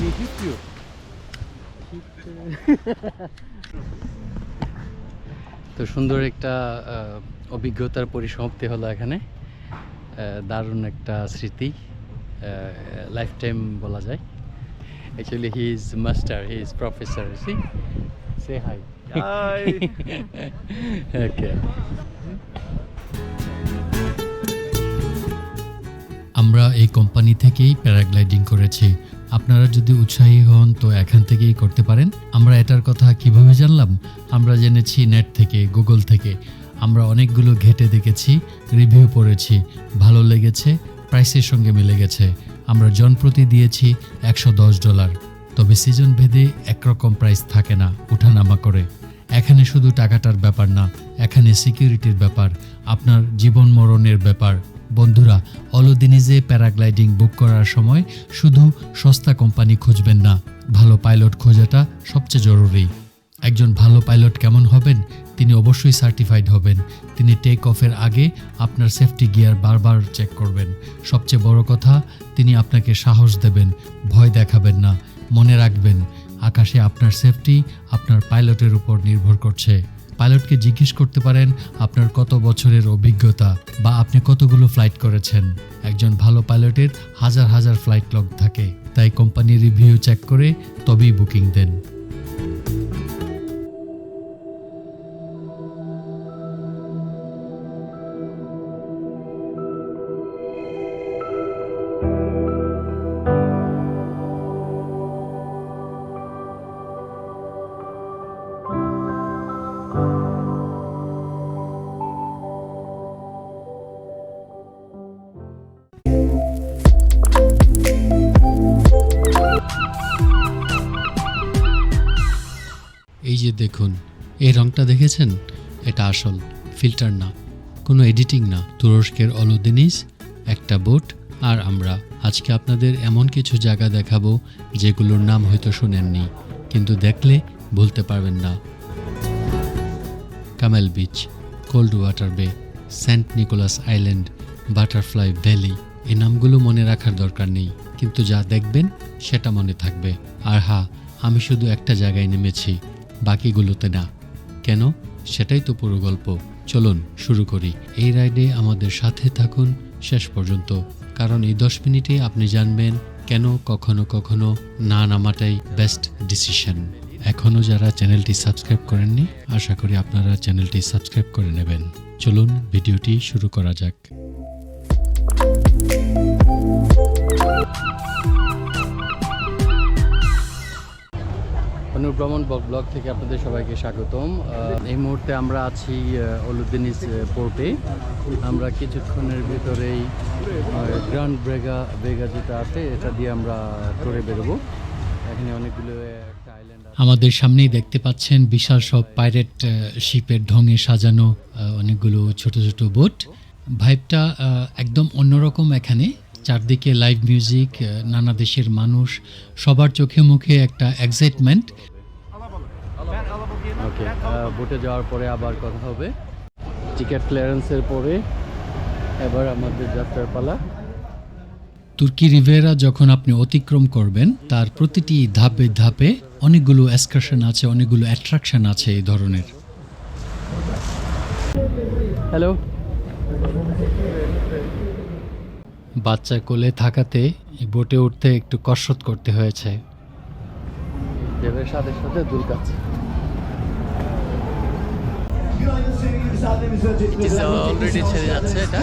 He hit you. তো সুন্দর একটা অভিজ্ঞতার পরিসমাপ্তি হলো এখানে। দারুণ একটা স্মৃতি, life time বলা যায়। Actually he is master, he is professor. সে হাই। Hi. ওকে। আমরা এই কোম্পানি থেকেই প্যারাগ্লাইডিং করেছি। আপনারা যদি উৎসাহী হন তো এখান থেকেই করতে পারেন। আমরা এটার কথা কিভাবে জানলাম? আমরা জেনেছি নেট থেকে, গুগল থেকে। আমরা অনেকগুলো ঘেটে দেখেছি, রিভিউ পড়েছি, ভালো লেগেছে, প্রাইসের সঙ্গে মিলে গেছে। আমরা জনপ্রতি দিয়েছি $110। তবে সিজন ভেদে একরকম প্রাইস থাকে না, উঠানামা করে। এখানে শুধু টাকাটার ব্যাপার না, এখানে সিকিউরিটির ব্যাপার, আপনার জীবন মরণের ব্যাপার। বন্ধুরা, অলদিনিজে প্যারাগ্লাইডিং বুক করার সময় শুধু সস্তা কোম্পানি খুঁজবেন না, ভালো পাইলট খোঁজাটা সবচেয়ে জরুরি। একজন ভালো পাইলট কেমন হবেন? তিনি অবশ্যই সার্টিফাইড হবেন। তিনি টেক অফের আগে আপনার সেফটি গিয়ার বারবার চেক করবেন। সবচেয়ে বড় কথা, তিনি আপনাকে সাহস দেবেন, ভয় দেখাবেন না। মনে রাখবেন, আকাশে আপনার সেফটি আপনার পাইলটের উপর নির্ভর করছে। পাইলটকে জিজ্ঞেস করতে পারেন আপনার কত বছরের অভিজ্ঞতা বা আপনি কতগুলো ফ্লাইট করেছেন। একজন ভালো পাইলটের হাজার হাজার ফ্লাইট লগ থাকে, তাই কোম্পানির রিভিউ চেক করে তবেই বুকিং দেন। এই যে দেখুন, এই রংটা দেখেছেন? এটা আসল, ফিল্টার না, কোনো এডিটিং না। তুরস্কের অলদিনিজ, একটা বোট আর আমরা আজকে আপনাদের এমন কিছু জায়গা দেখাবো যেগুলোর নাম হয়তো শুনেননি, কিন্তু দেখলে ভুলতে পারবেন না। Camel Beach, Cold Water Bay, Saint Nicholas Island, Butterfly Valley. এই নামগুলো মনে রাখার দরকার নেই, কিন্তু যা দেখবেন সেটা মনে থাকবে। আর হ্যাঁ, আমি শুধু একটা জায়গায় নেমেছি, বাকিগুলোতে না। কেন? সেটাই তো পুরো গল্প। চলুন শুরু করি। এই রাইডে আমাদের সাথে থাকুন শেষ পর্যন্ত, কারণ এই 10 মিনিটে আপনি জানবেন কেন কখনো কখনো না নামাটাই বেস্ট ডিসিশন। এখনও যারা চ্যানেলটি সাবস্ক্রাইব করেননি, আশা করি আপনারা চ্যানেলটি সাবস্ক্রাইব করে নেবেন। চলুন ভিডিওটি শুরু করা যাক। অনুভ্রমণ ব্লগ থেকে আপনাদের সবাইকে স্বাগতম। এই মুহূর্তে আমরা আছি অলুদিনিস পোর্টে। আমরা কিছুক্ষণের ভিতরেই গ্র্যান্ড ব্রেগা যেটা আছে এটা দিয়ে আমরা ট্যুরে বেরোবো। এখানে অনেকগুলো একটা আইল্যান্ড আছে। আমাদের সামনেই দেখতে পাচ্ছেন বিশাল সব পাইরেট শিপের ঢঙে সাজানো অনেকগুলো ছোট ছোট বোট। ভাইবটা একদম অন্যরকম। এখানে চারদিকে লাইভ মিউজিক, নানা দেশের মানুষ, সবার চোখে মুখে একটা এক্সাইটমেন্ট। ওকে, বোটে যাওয়ার পরে আবার কথা হবে। টিকিট ক্লিয়ারেন্সের পরে এবার আমাদের যাত্রার পালা। তুর্কি রিভেরা যখন আপনি অতিক্রম করবেন, তার প্রতিটি ধাপে ধাপে অনেকগুলো এক্সকারশন আছে, অনেকগুলো অ্যাট্রাকশন আছে এই ধরনের। হ্যালো। বাচ্চা কোলে থাকাতে এই বোটে উঠতে একটু কসরত করতে হয়েছে। দেবের সাথে সাথে দুলকাচ্ছে। অলরেডি ছেড়ে যাচ্ছে এটা।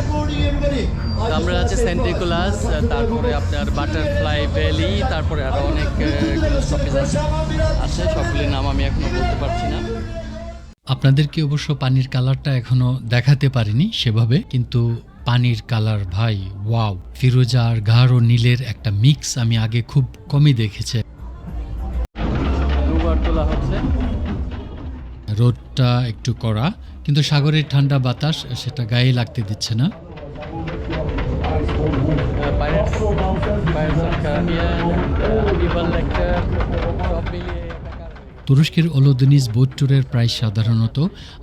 তো আমরা যাচ্ছি সেন্ট নিকোলাস, তারপরে আপনার বাটারফ্লাই ভ্যালি, তারপরে আরো অনেক স্টপেজ আছে, সবগুলির নাম আমি এখনো বলতে পারছি না। আপনাদেরকে অবশ্য পানির কালারটা এখনো দেখাতে পারিনি সেভাবে, কিন্তু পানির কালার ভাই ওয়াও! ফিরোজা আর গাঢ় নীলের একটা মিক্স আমি আগে খুব কমই দেখেছি। দুবার তোলা হচ্ছে। রোদটা একটু কড়া, কিন্তু সাগরের ঠান্ডা বাতাস সেটা গায়ে লাগতে দিচ্ছে না। তুরস্কের অলুদিনিস বোট ট্যুরের প্রাইস সাধারণত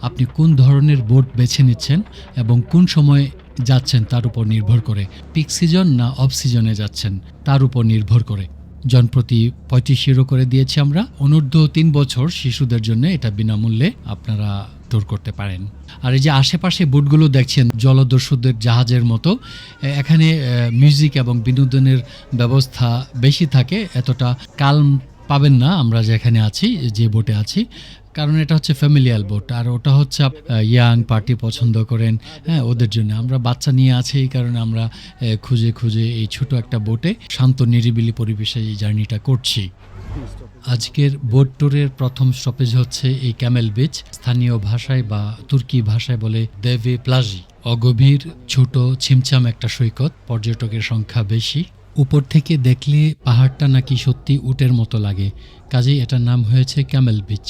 আপনি কোন ধরনের বোট বেছে নিচ্ছেন এবং কোন সময় যাচ্ছেন তার উপর নির্ভর করে। পিক সিজন না অফ সিজনে যাচ্ছেন তার উপর নির্ভর করে। জনপ্রতি 35 ইউরো করে দিয়েছি আমরা। অনূর্ধ্ব 3 বছর শিশুদের জন্য এটা বিনামূল্যে আপনারা ট্যুর করতে পারেন। আর এই যে আশেপাশে বোটগুলো দেখছেন জলদস্যুদের জাহাজের মতো, এখানে মিউজিক এবং বিনোদনের ব্যবস্থা বেশি থাকে। এতটা কালম পাবেন না আমরা যেখানে আছি, যে বোটে আছি, কারণ এটা হচ্ছে ফ্যামিলিয়াল বোট। আর ওটা হচ্ছে ইয়াং পার্টি পছন্দ করেন, হ্যাঁ, ওদের জন্য। আমরা বাচ্চা নিয়ে আছি, এই কারণে আমরা খুঁজে খুঁজে এই ছোট একটা বোটে শান্ত নিরিবিলি পরিবেশে এই জার্নিটা করছি। আজকের বোট ট্যুরের প্রথম স্টপেজ হচ্ছে এই ক্যামেল বিচ। স্থানীয় ভাষায় বা তুর্কি ভাষায় বলে দেভে প্লাজি। অগভীর, ছোট, ছিমছাম একটা সৈকত। পর্যটকের সংখ্যা বেশি। উপর থেকে দেখলে পাহাড়টা নাকি সত্যি উটের মতো লাগে, কাজেই এটার নাম হয়েছে ক্যামেল বিচ।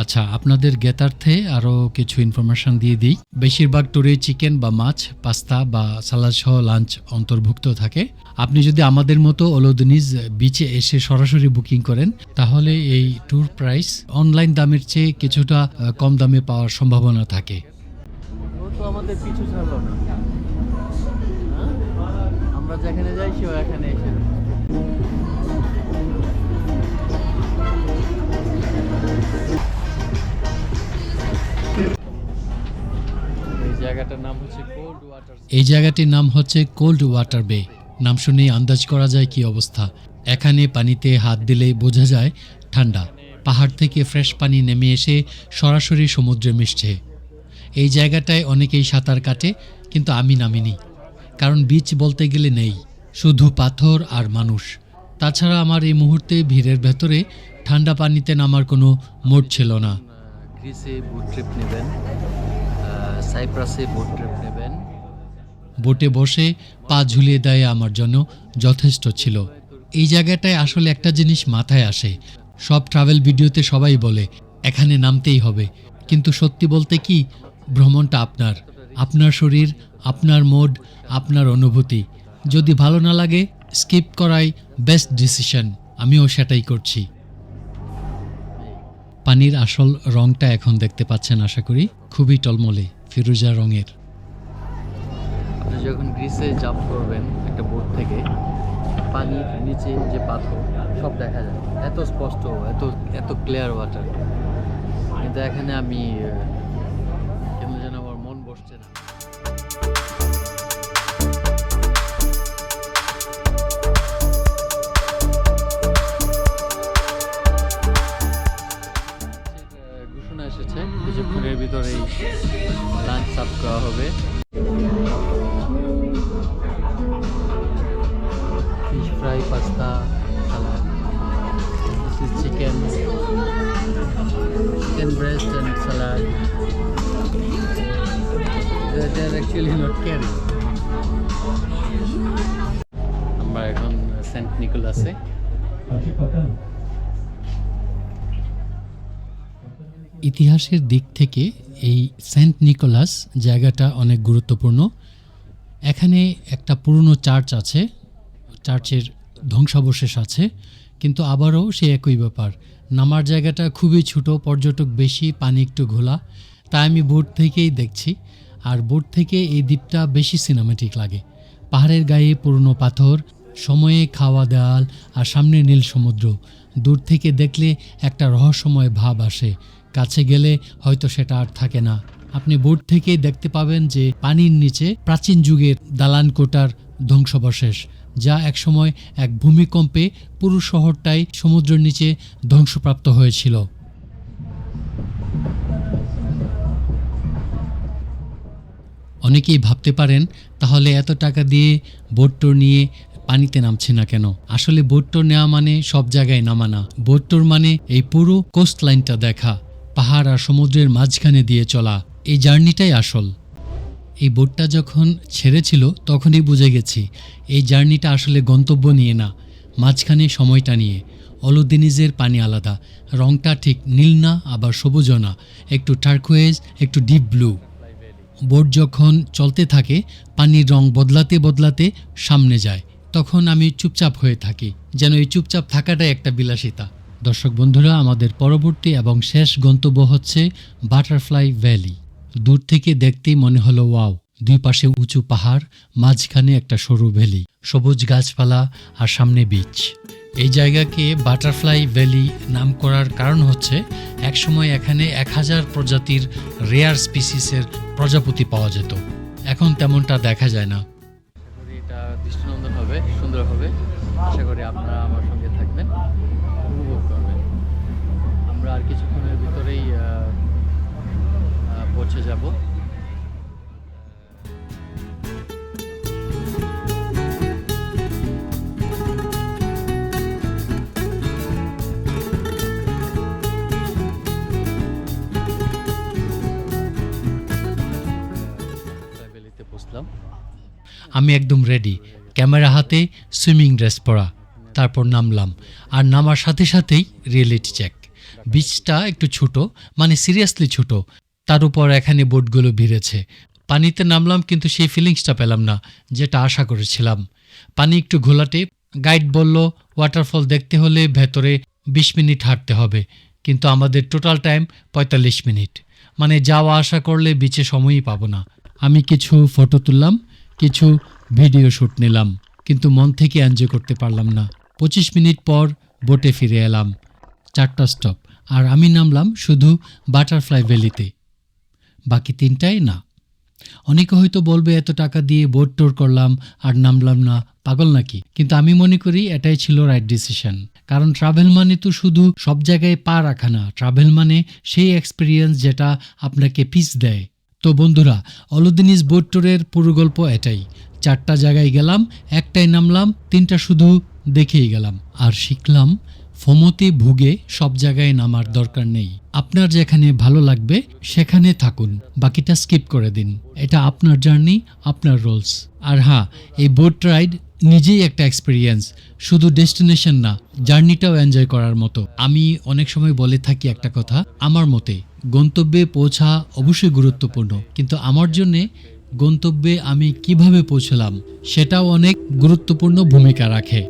আচ্ছা, আপনাদের জ্ঞাতার্থে আরও কিছু ইনফরমেশন দিয়ে দিই। বেশিরভাগ ট্যুরে চিকেন বা মাছ, পাস্তা বা সালাদ সহ লাঞ্চ অন্তর্ভুক্ত থাকে। আপনি যদি আমাদের মতো অলুদিনিস বিচে এসে সরাসরি বুকিং করেন, তাহলে এই ট্যুর প্রাইস অনলাইন দামের চেয়ে কিছুটা কম দামে পাওয়ার সম্ভাবনা থাকে। ও তো আমাদের পিছু ছাড়লো না। আমরা যেখানে যাই সেও এখানে এসে। এই জায়গাটির নাম হচ্ছে কোল্ড ওয়াটার বে। নাম শুনেই আন্দাজ করা যায় কি অবস্থা। এখানে পানিতে হাত দিলেই বোঝা যায় ঠান্ডা। পাহাড় থেকে ফ্রেশ পানি নেমে এসে সরাসরি সমুদ্রে মিশছে। এই জায়গাটায় অনেকেই সাঁতার কাটে, কিন্তু আমি নামিনি, কারণ বিচ বলতে গেলে নেই, শুধু পাথর আর মানুষ। তাছাড়া আমার এই মুহূর্তে ভিড়ের ভেতরে ঠান্ডা পানিতে নামার কোনো মোড ছিল না। গ্রিসে বোট ট্রিপ নেবেন, সাইপ্রাসে বোট ট্রিপ নেবেন। বোটে বসে পা ঝুলিয়ে দেয় আমার জন্য যথেষ্ট ছিল। এই জায়গাটায় আসলে একটা জিনিস মাথায় আসে, সব ট্রাভেল ভিডিওতে সবাই বলে এখানে নামতেই হবে, কিন্তু সত্যি বলতে কি, ভ্রমণটা আপনার, আপনার শরীর, আপনার মোড, আপনার অনুভূতি। যদি ভালো না লাগে স্কিপ করাই বেস্ট ডিসিশন। আমিও সেটাই করছি। পানির আসল রংটা এখন দেখতে পাচ্ছেন আশা করি, খুবই টলমলে। ফিরোজা রঙের। আপনি যখন গ্রিসে জাম্প করবেন একটা বোট থেকে, পানির নিচে যে পাথর সব দেখা যায়, এত স্পষ্ট, এত এত ক্লিয়ার ওয়াটার। কিন্তু এখানে আমি কেন যেন আমার মন বসছে না। ঘোষণা এসেছে কিছুক্ষণের ভিতরেই লাঞ্চ সার্ভ করা হবে। Fish fry, pasta, salad. This is chicken breast and salad. They're actually not curry. আমরা এখন সেন্ট নিকোলাসে। ইতিহাসের দিক থেকে এই সেন্ট নিকোলাস জায়গাটা অনেক গুরুত্বপূর্ণ। এখানে একটা পুরনো চার্চ আছে, চার্চের ধ্বংসাবশেষ আছে, কিন্তু আবারও সে একই ব্যাপার। নামার জায়গাটা খুবই ছোট, পর্যটক বেশি, পানি একটু ঘোলা, তাই আমি বোট থেকেই দেখছি। আর বোট থেকে এই দ্বীপটা বেশি সিনেমেটিক লাগে। পাহাড়ের গায়ে পুরনো পাথর, সময়ে খাওয়া দেয়াল আর সামনে নীল সমুদ্র। দূর থেকে দেখলে একটা রহস্যময় ভাব আসে, কাছে গেলে হয়তো সেটা আর থাকে না। আপনি বোট থেকেই দেখতে পাবেন যে পানির নিচে প্রাচীন যুগের দালান কোটার ধ্বংসাবশেষ, যা একসময় এক ভূমিকম্পে পুরো শহরটাই সমুদ্রের নিচে ধ্বংসপ্রাপ্ত হয়েছিল। অনেকেই ভাবতে পারেন, তাহলে এত টাকা দিয়ে বোট টোর নিয়ে পানিতে নামছে না কেন? আসলে বোট টোর নেওয়া মানে সব জায়গায় নামা না। বোট টোর মানে এই পুরো কোস্ট লাইনটা দেখা, পাহাড় আর সমুদ্রের মাঝখানে দিয়ে চলা। এই জার্নিটাই আসল। এই বোটটা যখন ছেড়েছিল তখনই বুঝে গেছি এই জার্নিটা আসলে গন্তব্য নিয়ে না, মাঝখানে সময়টা নিয়ে। অলুদিনিজের পানি আলাদা, রংটা ঠিক নীল না, আবার সবুজও না, একটু টার্কোয়েজ, একটু ডিপ ব্লু। বোট যখন চলতে থাকে পানির রং বদলাতে বদলাতে সামনে যায়, তখন আমি চুপচাপ হয়ে থাকি, যেন এই চুপচাপ থাকাটাই একটা বিলাসিতা। দর্শক বন্ধুরা, আমাদের পরবর্তী এবং শেষ গন্তব্য হচ্ছে বাটারফ্লাই ভ্যালি। দূর থেকে দেখতেই মনে হলো ওয়াও, দুই পাশে উঁচু পাহাড়, মাঝখানে একটা সরু ভ্যালি, সবুজ গাছপালা আর সামনে বিচ। এই জায়গাকে বাটারফ্লাই ভ্যালি নাম করার কারণ হচ্ছে একসময় এখানে 1000 প্রজাতির রেয়ার স্পিসিসের প্রজাপতি পাওয়া যেত। এখন তেমনটা দেখা যায় না। এটা দৃষ্টিনন্দন হবে, সুন্দর হবে। আশা করি আপনারা আমার সঙ্গে থাকবেন, উপভোগ করবেন। আমরা আর কিছুক্ষণের ভিতরেই পৌঁছে যাব। পৌঁছলাম। আমি একদম রেডি, ক্যামেরা হাতে, সুইমিং ড্রেস পরা। তারপর নামলাম, আর নামার সাথে সাথেই রিয়েলিটি চেক। বিচটা একটু ছোট, মানে সিরিয়াসলি ছোট, তার উপর এখানে বোটগুলো ভিড়েছে। পানিতে নামলাম কিন্তু সেই ফিলিংসটা পেলাম না যেটা আশা করেছিলাম। পানি একটু ঘোলাটে, গাইড বলল ওয়াটারফল দেখতে হলে ভেতরে 20 মিনিট হাঁটতে হবে, কিন্তু আমাদের টোটাল টাইম 45 মিনিট, মানে যাওয়া আসা করলে বিচে সময়ই পাবো না। আমি কিছু ফটো তুললাম, কিছু ভিডিও শ্যুট নিলাম, কিন্তু মন থেকে এনজয় করতে পারলাম না। 25 মিনিট পর বোটে ফিরে এলাম, 4টা স্টপ, আর আমি নামলাম শুধু বাটারফ্লাই ভ্যালিতে, বাকি 3টায় না। অনেকে হয়তো বলবে এত টাকা দিয়ে বোট টোর করলাম আর নামলাম না, পাগল নাকি? কিন্তু আমি মনে করি এটাই ছিল রাইট ডিসিশন। কারণ ট্রাভেল মানে তো শুধু সব জায়গায় পা রাখা না, ট্রাভেল মানে সেই এক্সপিরিয়েন্স যেটা আপনাকে পিস দেয়। তো বন্ধুরা, অলুদিনিজ বোট ট্যুরের পুরো গল্প এটাই। 4টা জায়গায় গেলাম, একটাই নামলাম, 3টা শুধু দেখেই গেলাম আর শিখলাম ফোমোতে ভুগে সব জায়গায় নামার দরকার নেই। আপনার যেখানে ভালো লাগবে সেখানে থাকুন, বাকিটা স্কিপ করে দিন। এটা আপনার জার্নি, আপনার রুলস। আর হ্যাঁ, এই বোট রাইড নিজেই একটা এক্সপিরিয়েন্স, শুধু ডেস্টিনেশন না, জার্নিটাও এনজয় করার মতো। আমি অনেক সময় বলে থাকি একটা কথা, আমার মতে গন্তব্যে পৌঁছা অবশ্যই গুরুত্বপূর্ণ, কিন্তু আমার জন্যে গন্তব্যে আমি কিভাবে পৌঁছলাম সেটাও অনেক গুরুত্বপূর্ণ ভূমিকা রাখে।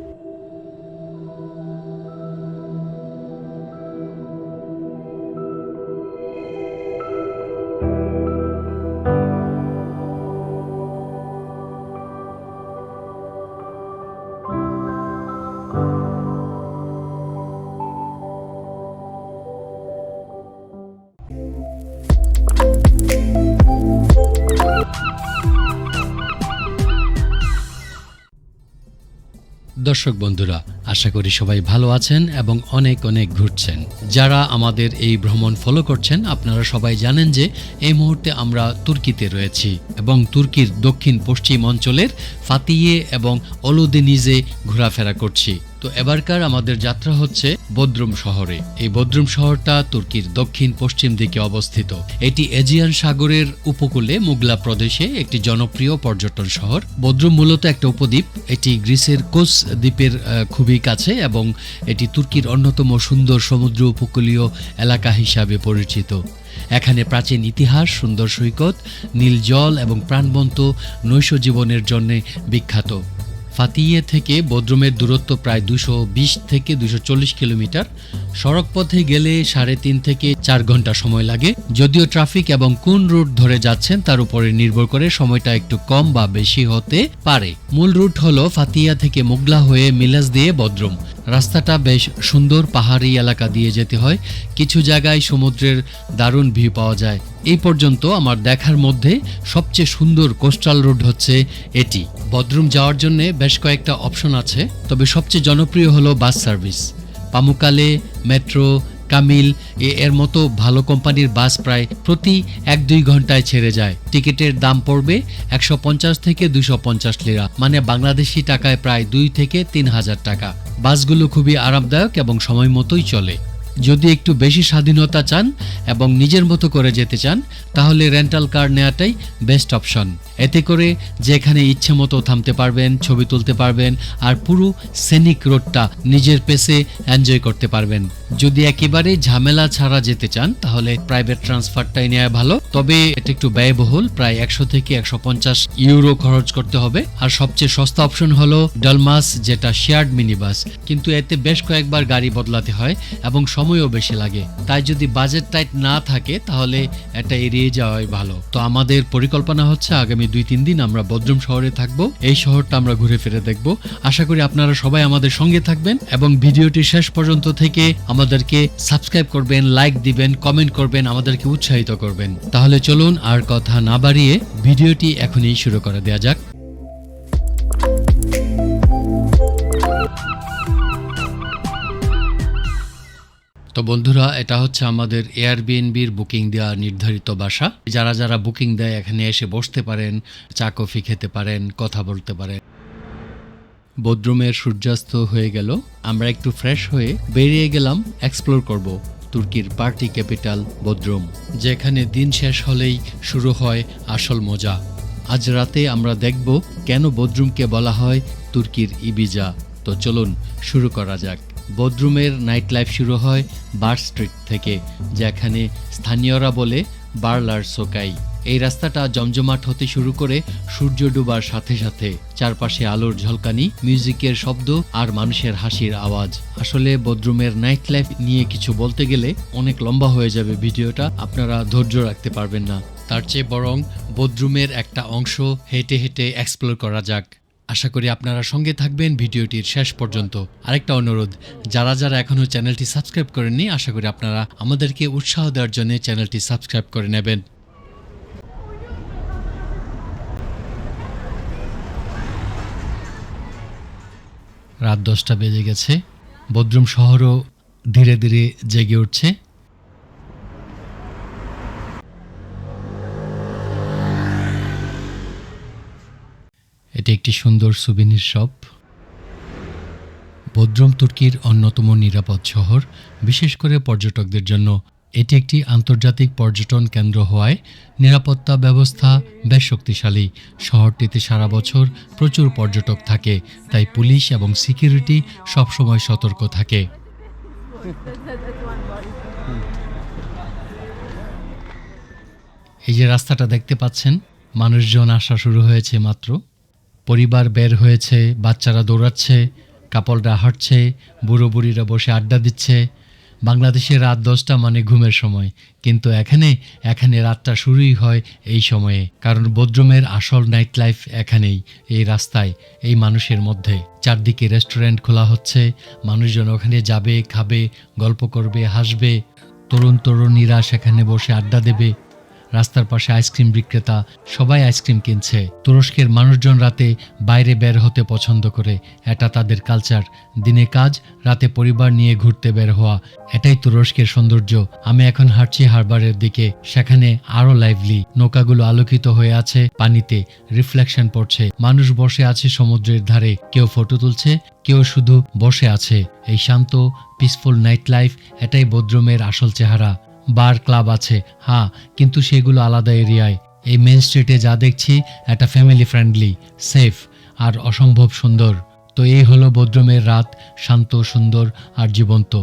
দর্শক বন্ধুরা, আশা করি সবাই ভালো আছেন এবং অনেক অনেক ঘুরছেন। যারা আমাদের এই ভ্রমণ ফলো করছেন, আপনারা সবাই জানেন যে এই মুহূর্তে আমরা তুর্কিতে রয়েছি এবং তুর্কির দক্ষিণ পশ্চিম অঞ্চলের ফাতিয়ে এবং অলুদেনিজে ঘোরাফেরা করছি। তো এবারকার আমাদের যাত্রা হচ্ছে বদ্রুম শহরে। এই বদ্রুম শহরটা তুর্কির দক্ষিণ পশ্চিম দিকে অবস্থিত। এটি এজিয়ান সাগরের উপকূলে মুগলা প্রদেশে একটি জনপ্রিয় পর্যটন শহর। বদ্রুম মূলত একটা উপদ্বীপ। এটি গ্রিসের কোস দ্বীপের খুবই কাছে এবং এটি তুর্কির অন্যতম সুন্দর সমুদ্র উপকূলীয় এলাকা হিসাবে পরিচিত। এখানে প্রাচীন ইতিহাস, সুন্দর সৈকত, নীল জল এবং প্রাণবন্ত নৈশ জীবনের জন্য বিখ্যাত। ফাতিয়ে থেকে বদ্রুমের দূরত্ব প্রায় 220 থেকে 240 কিলোমিটার। সড়ক পথে গেলে 3.5 থেকে 4 ঘন্টা সময় লাগে। যদিও ট্রাফিক এবং কোন রুট ধরে যাচ্ছেন তার উপরে নির্ভর করে সময়টা একটু কম বা বেশি হতে পারে। মূল রুট হলো ফাতিয়া থেকে মুগলা হয়ে মিলাস দিয়ে বদ্রুম। রাস্তাটা বেশ সুন্দর, পাহাড়ি এলাকা দিয়ে যেতে হয়। কিছু জায়গায় সমুদ্রের দারুণ ভিউ পাওয়া যায়। এই পর্যন্ত আমার দেখার মধ্যে সবচেয়ে সুন্দর কোস্টাল রোড হচ্ছে এটি। বদ্রুম যাওয়ার জন্য বেশ কয়েকটা অপশন আছে, তবে সবচেয়ে জনপ্রিয় হলো বাস সার্ভিস। পামুকালে, মেট্রো, কামিল এর মতো ভালো কোম্পানির বাস প্রায় প্রতি 1-2 ঘন্টায় ছেড়ে যায়। টিকিটের দাম পড়বে 150 থেকে 250 লিরা, মানে বাংলাদেশি টাকায় প্রায় 2 থেকে 3 হাজার টাকা। বাসগুলো খুবই আরামদায়ক এবং সময় মতোই চলে। যদি একটু বেশি স্বাধীনতা চান এবং নিজের মতো করে যেতে চান, তাহলে রেন্টাল কার নেওয়াটাই বেস্ট অপশন। এতে করে যেখানে ইচ্ছে মতো থামতে পারবেন, ছবি তুলতে পারবেন আর পুরো সেনিক রোডটা নিজের পেসে এনজয় করতে পারবেন। যদি একেবারে ঝামেলা ছাড়া যেতে চান, তাহলে প্রাইভেট ট্রান্সফারটাই নেওয়া ভালো। তবে এটা একটু ব্যয়বহুল, প্রায় 100 থেকে 150 ইউরো খরচ করতে হবে। আর সবচেয়ে সস্তা অপশন হলো ডলমাস, যেটা শেয়ার্ড মিনি বাস, কিন্তু এতে বেশ কয়েকবার গাড়ি বদলাতে হয় এবং সময়ও বেশি লাগে। তাই যদি বাজেট টাইট না থাকে তাহলে এটা এড়িয়ে যাওয়াই ভালো। তো আমাদের পরিকল্পনা হচ্ছে আগামী 2-3 দিন আমরা বদ্রুম শহরে থাকব। এই শহরটা আমরা ঘুরে ফিরে দেখব। আশা করি আপনারা সবাই আমাদের সঙ্গে থাকবেন এবং ভিডিওটি শেষ পর্যন্ত থেকে আমাদেরকে সাবস্ক্রাইব করবেন, লাইক দিবেন, কমেন্ট করবেন, আমাদেরকে উৎসাহিত করবেন। তাহলে চলুন আর কথা না বাড়িয়ে ভিডিওটি এখনই শুরু করে দেওয়া যাক। তো বন্ধুরা, এটা হচ্ছে আমাদের এয়ারবিএনবির বুকিং দেওয়া নির্ধারিত বাসা। যারা যারা বুকিং দেয় এখানে এসে বসতে পারেন, চা কফি খেতে পারেন, কথা বলতে পারেন। বদ্রুমের সূর্যাস্ত হয়ে গেল। আমরা একটু ফ্রেশ হয়ে বেরিয়ে গেলাম এক্সপ্লোর করব তুর্কির পার্টি ক্যাপিটাল বদ্রুম, যেখানে দিন শেষ হলেই শুরু হয় আসল মজা। আজ রাতে আমরা দেখব কেন বদ্রুমকে বলা হয় তুর্কির ইবিজা। তো চলুন শুরু করা যাক। বদ্রুমের নাইট লাইফ শুরু হয় বার স্ট্রিট থেকে, যেখানে স্থানীয়রা বলে বার্লার সোকাই। এই রাস্তাটা জমজমাট হতে শুরু করে সূর্য ডোবার সাথে সাথে। চারপাশে আলোর ঝলকানি, মিউজিকের শব্দ আর মানুষের হাসির আওয়াজ। আসলে বদ্রুমের নাইট লাইফ নিয়ে কিছু বলতে গেলে অনেক লম্বা হয়ে যাবে ভিডিওটা, আপনারা ধৈর্য রাখতে পারবেন না। তার চেয়ে বরং বদ্রুমের একটা অংশ হেঁটে হেঁটে এক্সপ্লোর করা যাক। আশা করি আপনারা সঙ্গে থাকবেন ভিডিওটির শেষ পর্যন্ত। আরেকটা অনুরোধ, যারা যারা এখনও চ্যানেলটি সাবস্ক্রাইব করেননি, আশা করি আপনারা আমাদেরকে উৎসাহ দেওয়ার জন্য চ্যানেলটি সাবস্ক্রাইব করে নেবেন। রাত 10টা বেজে গেছে। বদ্রুম শহরও ধীরে ধীরে জেগে উঠছে। এটি একটি সুন্দর সুভিনির শপ। বদ্রুম তুর্কির অন্যতম নিরাপদ শহর, বিশেষ করে পর্যটকদের জন্য। এটি একটি আন্তর্জাতিক পর্যটন কেন্দ্র হওয়ায় নিরাপত্তা ব্যবস্থা বেশ শক্তিশালী। শহরটিতে সারা বছর প্রচুর পর্যটক থাকে, তাই পুলিশ এবং সিকিউরিটি সবসময় সতর্ক থাকে। এই যে রাস্তাটা দেখতে পাচ্ছেন, মানুষজন আসা শুরু হয়েছে মাত্র। পরিবার বের হয়েছে, বাচ্চারা দৌড়াচ্ছে, কাপলরা হাঁটছে, বুড়ো বুড়িরা বসে আড্ডা দিচ্ছে। বাংলাদেশে রাত 10টা মানে ঘুমের সময়, কিন্তু এখানে রাতটা শুরুই হয় এই সময়ে। কারণ বদ্রুমের আসল নাইট লাইফ এখানেই, এই রাস্তায়, এই মানুষের মধ্যে। চারদিকে রেস্টুরেন্ট খোলা হচ্ছে, মানুষজন ওখানে যাবে, খাবে, গল্প করবে, হাসবে। তরুণ তরুণীরা সেখানে বসে আড্ডা দেবে। রাস্তার পাশে আইসক্রিম বিক্রেতা, সবাই আইসক্রিম কিনছে। তুরস্কের মানুষজন রাতে বাইরে বের হতে পছন্দ করে, এটা তাদের কালচার। দিনে কাজ, রাতে পরিবার নিয়ে ঘুরতে বের হওয়া, এটাই তুরস্কের সৌন্দর্য। আমি এখন হাঁটছি হারবারের দিকে, সেখানে আরো লাইভলি। নৌকাগুলো আলোকিত হয়ে আছে, পানিতে রিফ্লেকশন পড়ছে। মানুষ বসে আছে সমুদ্রের ধারে, কেউ ফটো তুলছে, কেউ শুধু বসে আছে। এই শান্ত পিসফুল নাইট লাইফ, এটাই বোদ্রুমের আসল চেহারা। বার ক্লাব আছে, হ্যাঁ, কিন্তু সেগুলো আলাদা এরিয়ায়। এই মেন স্ট্রিটে যা দেখছি, এটা ফ্যামিলি ফ্রেন্ডলি, সেফ আর অসম্ভব সুন্দর। তো এই হলো বোদ্রুমের রাত, শান্ত, সুন্দর আর জীবন্ত।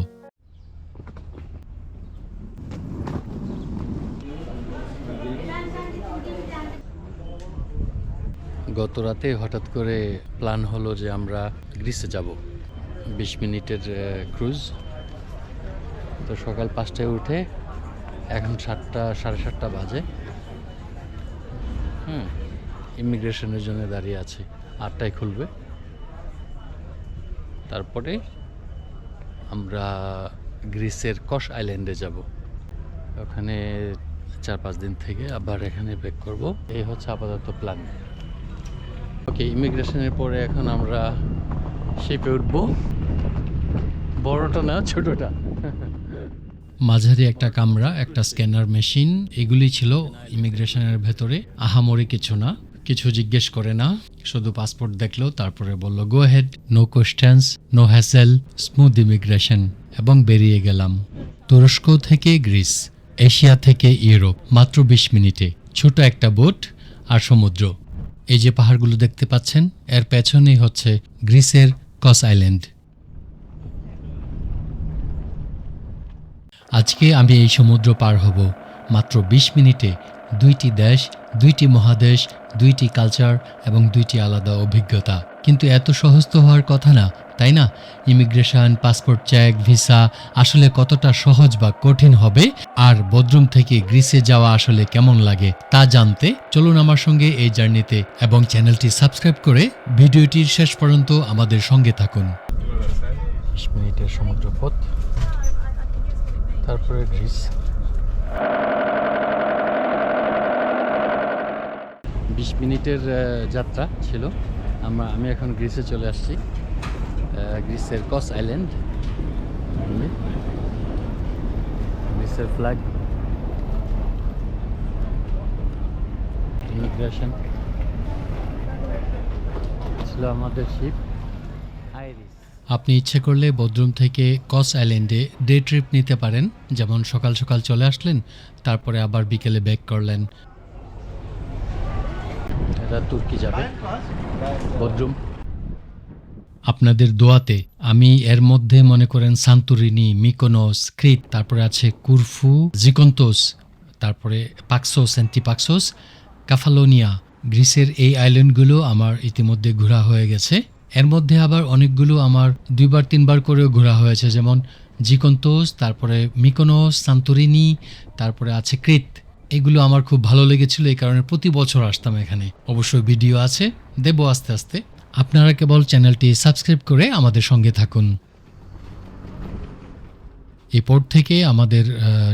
গত রাতে হঠাৎ করে প্ল্যান হলো যে আমরা গ্রিসে যাব, 20 মিনিটের ক্রুজ। তো সকাল 5টায় উঠে এখন 7টা সাড়ে 7টা বাজে। ইমিগ্রেশনের জন্য দাঁড়িয়ে আছি, 8টায় খুলবে। তারপরে আমরা গ্রিসের কস আইল্যান্ডে যাব, ওখানে 4-5 দিন থেকে আবার এখানে ব্যাক করব। এই হচ্ছে আপাতত প্ল্যান। ওকে, ইমিগ্রেশনের পরে এখন আমরা শিপে উঠবো। বড়টা না, ছোটটা। মাঝারি একটা কামরা, একটা স্ক্যানার মেশিন, এগুলি ছিল ইমিগ্রেশনের ভেতরে। আহামরি কিছু না, কিছু জিজ্ঞেস করে না, শুধু পাসপোর্ট দেখলো, তারপরে বলল go head, no questions, no hassle, smooth immigration, এবং বেরিয়ে গেলাম। তুরস্ক থেকে গ্রিস, এশিয়া থেকে ইউরোপ, মাত্র 20 মিনিটে। ছোট একটা বোট আর সমুদ্র। এই যে পাহাড়গুলো দেখতে পাচ্ছেন, এর পেছনেই হচ্ছে গ্রিসের কস আইল্যান্ড। আজকে আমি এই সমুদ্র পার হব মাত্র 20 মিনিটে। 2টি দেশ, 2টি মহাদেশ, 2টি কালচার এবং 2টি আলাদা অভিজ্ঞতা। কিন্তু এত সহজ তো হওয়ার কথা না, তাই না? ইমিগ্রেশন, পাসপোর্ট চেক, ভিসা আসলে কতটা সহজ বা কঠিন হবে, আর বোদ্রুম থেকে গ্রিসে যাওয়া আসলে কেমন লাগে তা জানতে চলুন আমার সঙ্গে এই জার্নিতে, এবং চ্যানেলটি সাবস্ক্রাইব করে ভিডিওটির শেষ পর্যন্ত আমাদের সঙ্গে থাকুন। 20 মিনিটের সমুদ্র পথ, তারপরে গ্রিস। 20 মিনিটের যাত্রা ছিল। আমি এখন গ্রিসে চলে আসছি, গ্রিসের কস আইল্যান্ড। গ্রিসের ফ্ল্যাগ, ইমিগ্রেশন ছিল আমাদের শিপ আইরিস। আপনি ইচ্ছে করলে বোদ্রুম থেকে কস আইল্যান্ডে ডে ট্রিপ নিতে পারেন, যেমন সকাল সকাল চলে আসলেন, তারপরে আবার বিকেলে ব্যাক করলেন। এটা তুর্কি যাবে, বোদ্রুম। আপনাদের দোয়াতে আমি এর মধ্যে মনে করেন সান্তোরিনি, মিকোনোস, ক্রিট, তারপরে আছে কুরফু, জিকন্টোস, তারপরে পাক্সোস, অ্যান্টিপাক্সোস, কাফালোনিয়া, গ্রিসের এই আইল্যান্ডগুলো আমার ইতিমধ্যে ঘোরা হয়ে গেছে। এর মধ্যে আবার অনেকগুলো আমার 2-3বার করেও ঘোরা হয়েছে, যেমন জিকন্টোস, তারপরে মিকোনোস, সান্তোরিনি, তারপরে আছে ক্রিট। এগুলো আমার খুব ভালো লেগেছিল, এই কারণে প্রতি বছর আসতাম এখানে। অবশ্যই ভিডিও আছে, দেব আস্তে আস্তে। আপনারা কেবল চ্যানেলটি সাবস্ক্রাইব করে আমাদের সঙ্গে থাকুন। এই পোর্ট থেকে আমাদের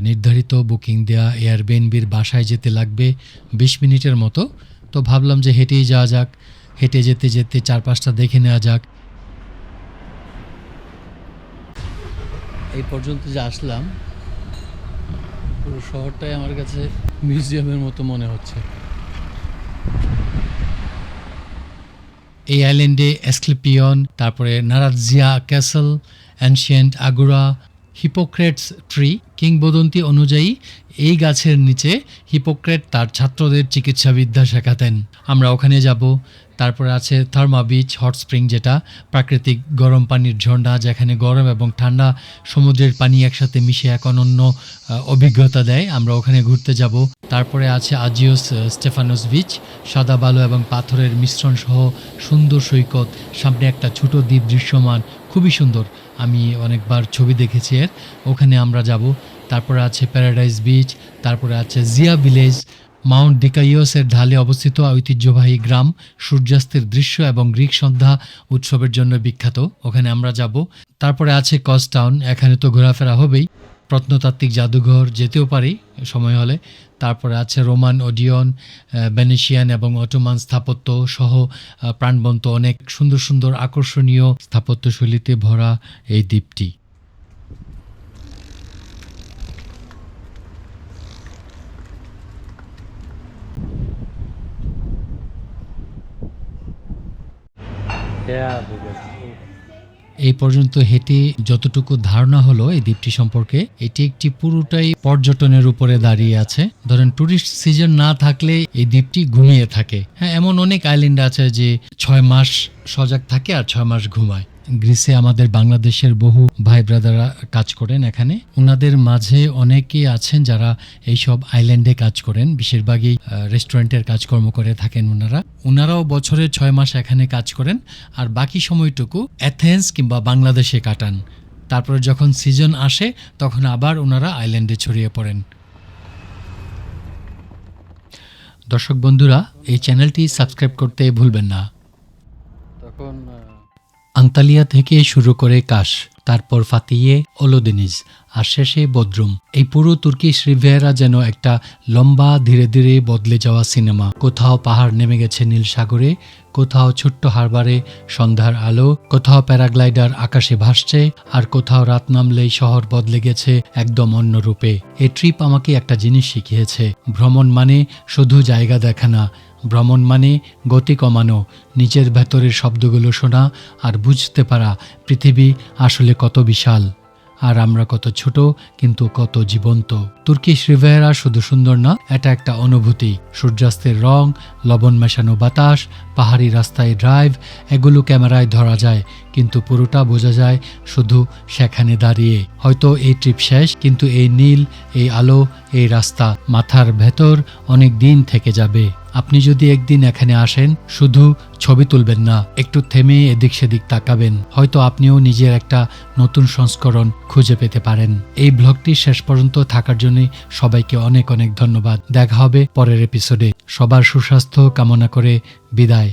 নির্ধারিত বুকিং দেয়া এয়ারবিএনবির বাসায় যেতে লাগবে 20 মিনিটের মতো। তো ভাবলাম যে হেঁটেই যাওয়া যাক, হেঁটে যেতে যেতে 4-5টা দেখে নেওয়া যাক। এই পর্যন্ত যে আসলাম, পুরো শহরটাই আমার কাছে মিউজিয়ামের মতো মনে হচ্ছে। এই আইল্যান্ডে এসক্লেপিয়ন, তারপরে Neratzia castle, ancient agora, Hippocrates tree. কিংবদন্তি অনুযায়ী এই গাছের নিচে হিপোক্রেট তার ছাত্রদের চিকিৎসাবিদ্যা শেখাতেন। আমরা ওখানে যাব। তারপরে আছে থার্মা বিচ, হট স্প্রিং, যেটা প্রাকৃতিক গরম পানির ঝর্ণা, যেখানে গরম এবং ঠান্ডা সমুদ্রের পানি একসাথে মিশে এক অনন্য অভিজ্ঞতা দেয়। আমরা ওখানে ঘুরতে যাব। তারপরে আছে আজিওস স্টেফানোস বিচ, সাদা বালু এবং পাথরের মিশ্রণ সহ সুন্দর সৈকত, সামনে একটা ছোট দ্বীপ দৃশ্যমান, খুবই সুন্দর। আমি অনেকবার ছবি দেখেছি এর, ওখানে আমরা যাব। তারপরে আছে প্যারাডাইস বিচ, তারপরে আছে জিয়া ভিলেজ, মাউন্ট ডিকাইওসের ঢালে অবস্থিত ঐতিহ্যবাহী গ্রাম, সূর্যাস্তের দৃশ্য এবং গ্রিক সন্ধ্যা উৎসবের জন্য বিখ্যাত, ওখানে আমরা যাব। তারপরে আছে কস টাউন, এখানে তো ঘোরাফেরা হবেই। প্রত্নতাত্ত্বিক জাদুঘর যেতেও পারি সময় হলে। তারপরে আছে রোমান, ওডিয়ন, ভেনেশিয়ান এবং অটোমান স্থাপত্য সহ প্রাণবন্ত অনেক সুন্দর সুন্দর আকর্ষণীয় স্থাপত্যশৈলীতে ভরা এই দ্বীপটি। এই পর্যন্ত হেঁটে যতটুকু ধারণা হলো এই দ্বীপটি সম্পর্কে, এটি একটি পুরোটাই পর্যটনের উপরে দাঁড়িয়ে আছে। ধরেন ট্যুরিস্ট সিজন না থাকলে এই দ্বীপটি ঘুমিয়ে থাকে। হ্যাঁ, এমন অনেক আইল্যান্ড আছে যে 6 মাস সজাগ থাকে আর 6 মাস ঘুমায়। গ্রিসে আমাদের বাংলাদেশের বহু ভাই ব্রাদাররা কাজ করেন এখানে। ওনাদের মাঝে অনেকেই আছেন যারা এইসব আইল্যান্ডে কাজ করেন, বেশিরভাগই রেস্টুরেন্টের কাজকর্ম করে থাকেন ওনারাও বছরে 6 মাস এখানে কাজ করেন আর বাকি সময়টুকু অ্যাথেন্স কিংবা বাংলাদেশে কাটান। তারপরে যখন সিজন আসে তখন আবার ওনারা আইল্যান্ডে ছড়িয়ে পড়েন। দর্শক বন্ধুরা, এই চ্যানেলটি সাবস্ক্রাইব করতে ভুলবেন না। তখন আন্তালিয়া থেকে শুরু করে কাশ, তারপর ফাতিয়ে, ওলোদেনিজ আর শেষে বদ্রুম। এই পুরো তুর্কিশ রিভিয়েরা যেন একটা লম্বা ধীরে ধীরে বদলে যাওয়া সিনেমা। কোথাও পাহাড় নেমে গেছে নীল সাগরে, কোথাও ছোট্ট হারবারে সন্ধ্যার আলো, কোথাও প্যারাগ্লাইডার আকাশে ভাসছে, আর কোথাও রাত নামলেই শহর বদলে গেছে একদম অন্য রূপে। এই ট্রিপ আমাকে একটা জিনিস শিখিয়েছে, ভ্রমণ মানে শুধু জায়গা দেখা না, ভ্রমণ মানে গতি কমানো, নিজের ভেতরের শব্দগুলো শোনা আর বুঝতে পারা পৃথিবী আসলে কত বিশাল আর আমরা কত ছোট কিন্তু কত জীবন্ত। তুর্কিশ রিভিয়েরা শুধু সুন্দর না, এটা একটা অনুভূতি। সূর্যাস্তের রং, লবণ মেশানো বাতাস, পাহাড়ি রাস্তায় ড্রাইভ, এগুলো ক্যামেরায় ধরা যায় কিন্তু পুরোটা বোঝা যায় শুধু সেখানে দাঁড়িয়ে। হয়তো এই ট্রিপ শেষ, কিন্তু এই নীল, এই আলো, এই রাস্তা মাথার ভেতর অনেক দিন থেকে যাবে। আপনি যদি একদিন এখানে আসেন, শুধু ছবি তুলবেন না, একটু থেমে এদিক সেদিক তাকাবেন, হয়তো আপনিও নিজের একটা নতুন সংস্করণ খুঁজে পেতে পারেন। এই ব্লগটি শেষ পর্যন্ত থাকার জন্য সবাইকে অনেক অনেক ধন্যবাদ। দেখা হবে পরের এপিসোডে। সবার সুস্বাস্থ্য কামনা করে বিদায়।